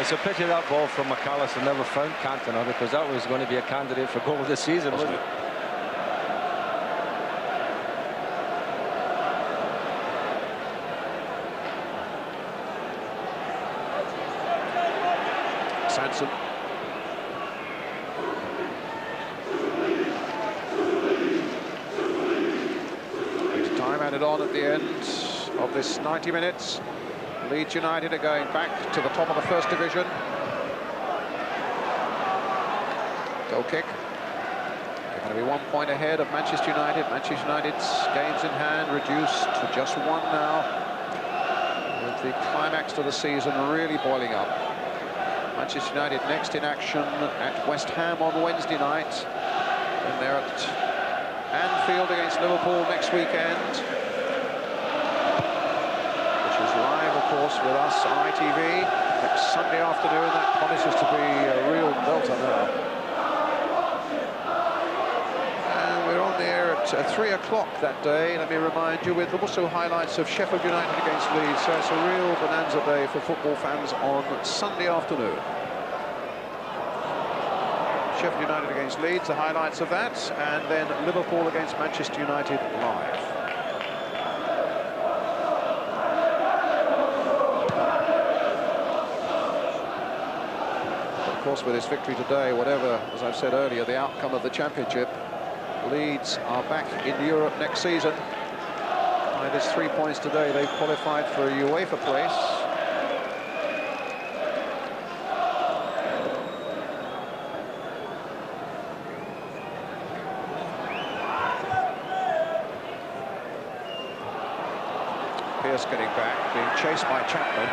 it's a pity that ball from McAllister never found Cantona, because that was going to be a candidate for goal of the season, wasn't it? Sanson. Time added on at the end of this 90 minutes. Leeds United are going back to the top of the First Division. Goal kick. They're going to be 1 point ahead of Manchester United. Manchester United's games in hand reduced to just one now, with the climax to the season really boiling up. Manchester United next in action at West Ham on Wednesday night, and they're at Anfield against Liverpool next weekend, which is live, of course, with us on ITV next Sunday afternoon. That promises to be a real belter now. And we're on the air at 3 o'clock that day, let me remind you, with also highlights of Sheffield United against Leeds. So it's a real bonanza day for football fans on Sunday afternoon. Sheffield United against Leeds, the highlights of that, and then Liverpool against Manchester United live. But of course, with this victory today, whatever, as I've said earlier, the outcome of the Championship, Leeds are back in Europe next season. By this 3 points today, they've qualified for a UEFA place. Pearce getting back, being chased by Chapman.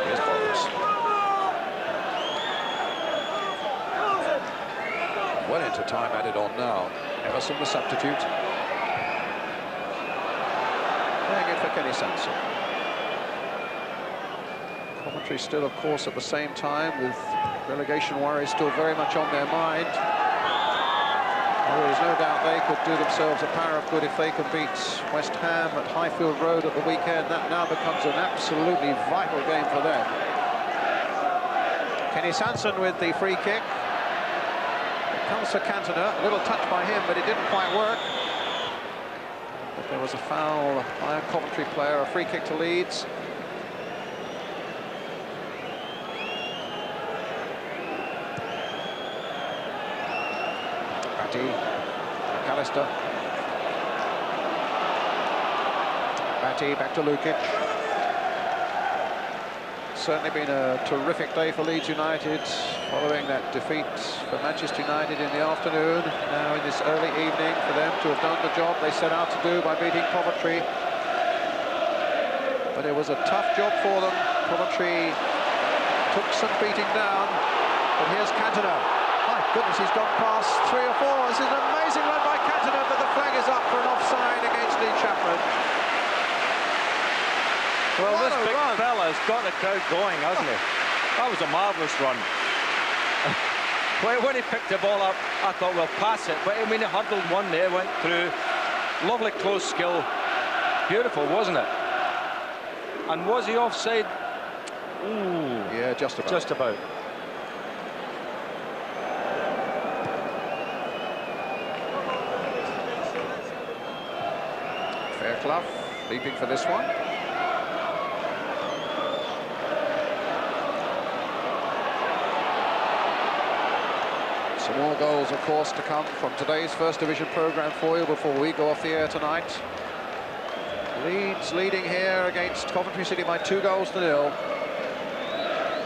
Here's Boris. Well into time added on now. Emerson, the substitute. Playing in for Kenny Sanson. Coventry still, of course, at the same time, with relegation worries still very much on their mind. There is no doubt they could do themselves a power of good if they can beat West Ham at Highfield Road at the weekend. That now becomes an absolutely vital game for them. Kenny Sanson with the free kick. It comes to Cantona, a little touch by him, but it didn't quite work. But there was a foul by a Coventry player, a free kick to Leeds. McAllister. Batty back to Lukic. Certainly been a terrific day for Leeds United following that defeat for Manchester United in the afternoon. Now in this early evening, for them to have done the job they set out to do by beating Coventry. But it was a tough job for them. Coventry took some beating down. But here's Cantona. My goodness, he's gone past 3 or 4. This is an amazing run by Cantona, but the flag is up for an offside against Lee Chapman. Well, What this a big run. fella's got the crowd going, hasn't he? That was a marvellous run. When he picked the ball up, I thought, well, pass it. But I mean, he hurdled one there, went through. Lovely close skill. Beautiful, wasn't it? And was he offside? Ooh. Yeah, just about. Just about. Fairclough leaping for this one. Some more goals, of course, to come from today's First Division programme for you before we go off the air tonight. Leeds leading here against Coventry City by 2 goals to 0.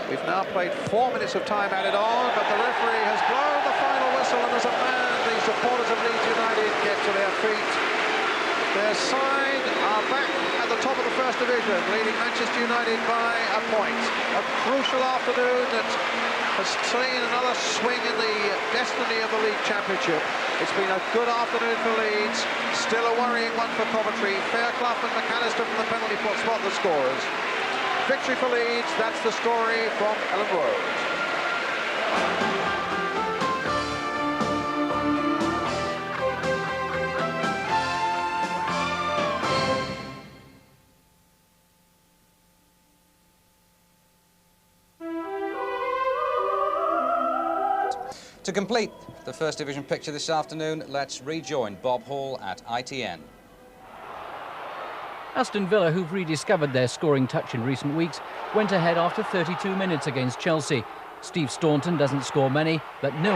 We've now played 4 minutes of time added on, but the referee has blown the final whistle, and as a man, the supporters of Leeds United get to their feet. Their side are back at the top of the First Division, leading Manchester United by a point. A crucial afternoon that has seen another swing in the destiny of the League Championship. It's been a good afternoon for Leeds, still a worrying one for Coventry. Fairclough and McAllister from the penalty spot the scorers. Victory for Leeds, that's the story from Elland Road. To complete the First Division picture this afternoon, let's rejoin Bob Hall at ITN. Aston Villa, who've rediscovered their scoring touch in recent weeks, went ahead after 32 minutes against Chelsea. Steve Staunton doesn't score many, but no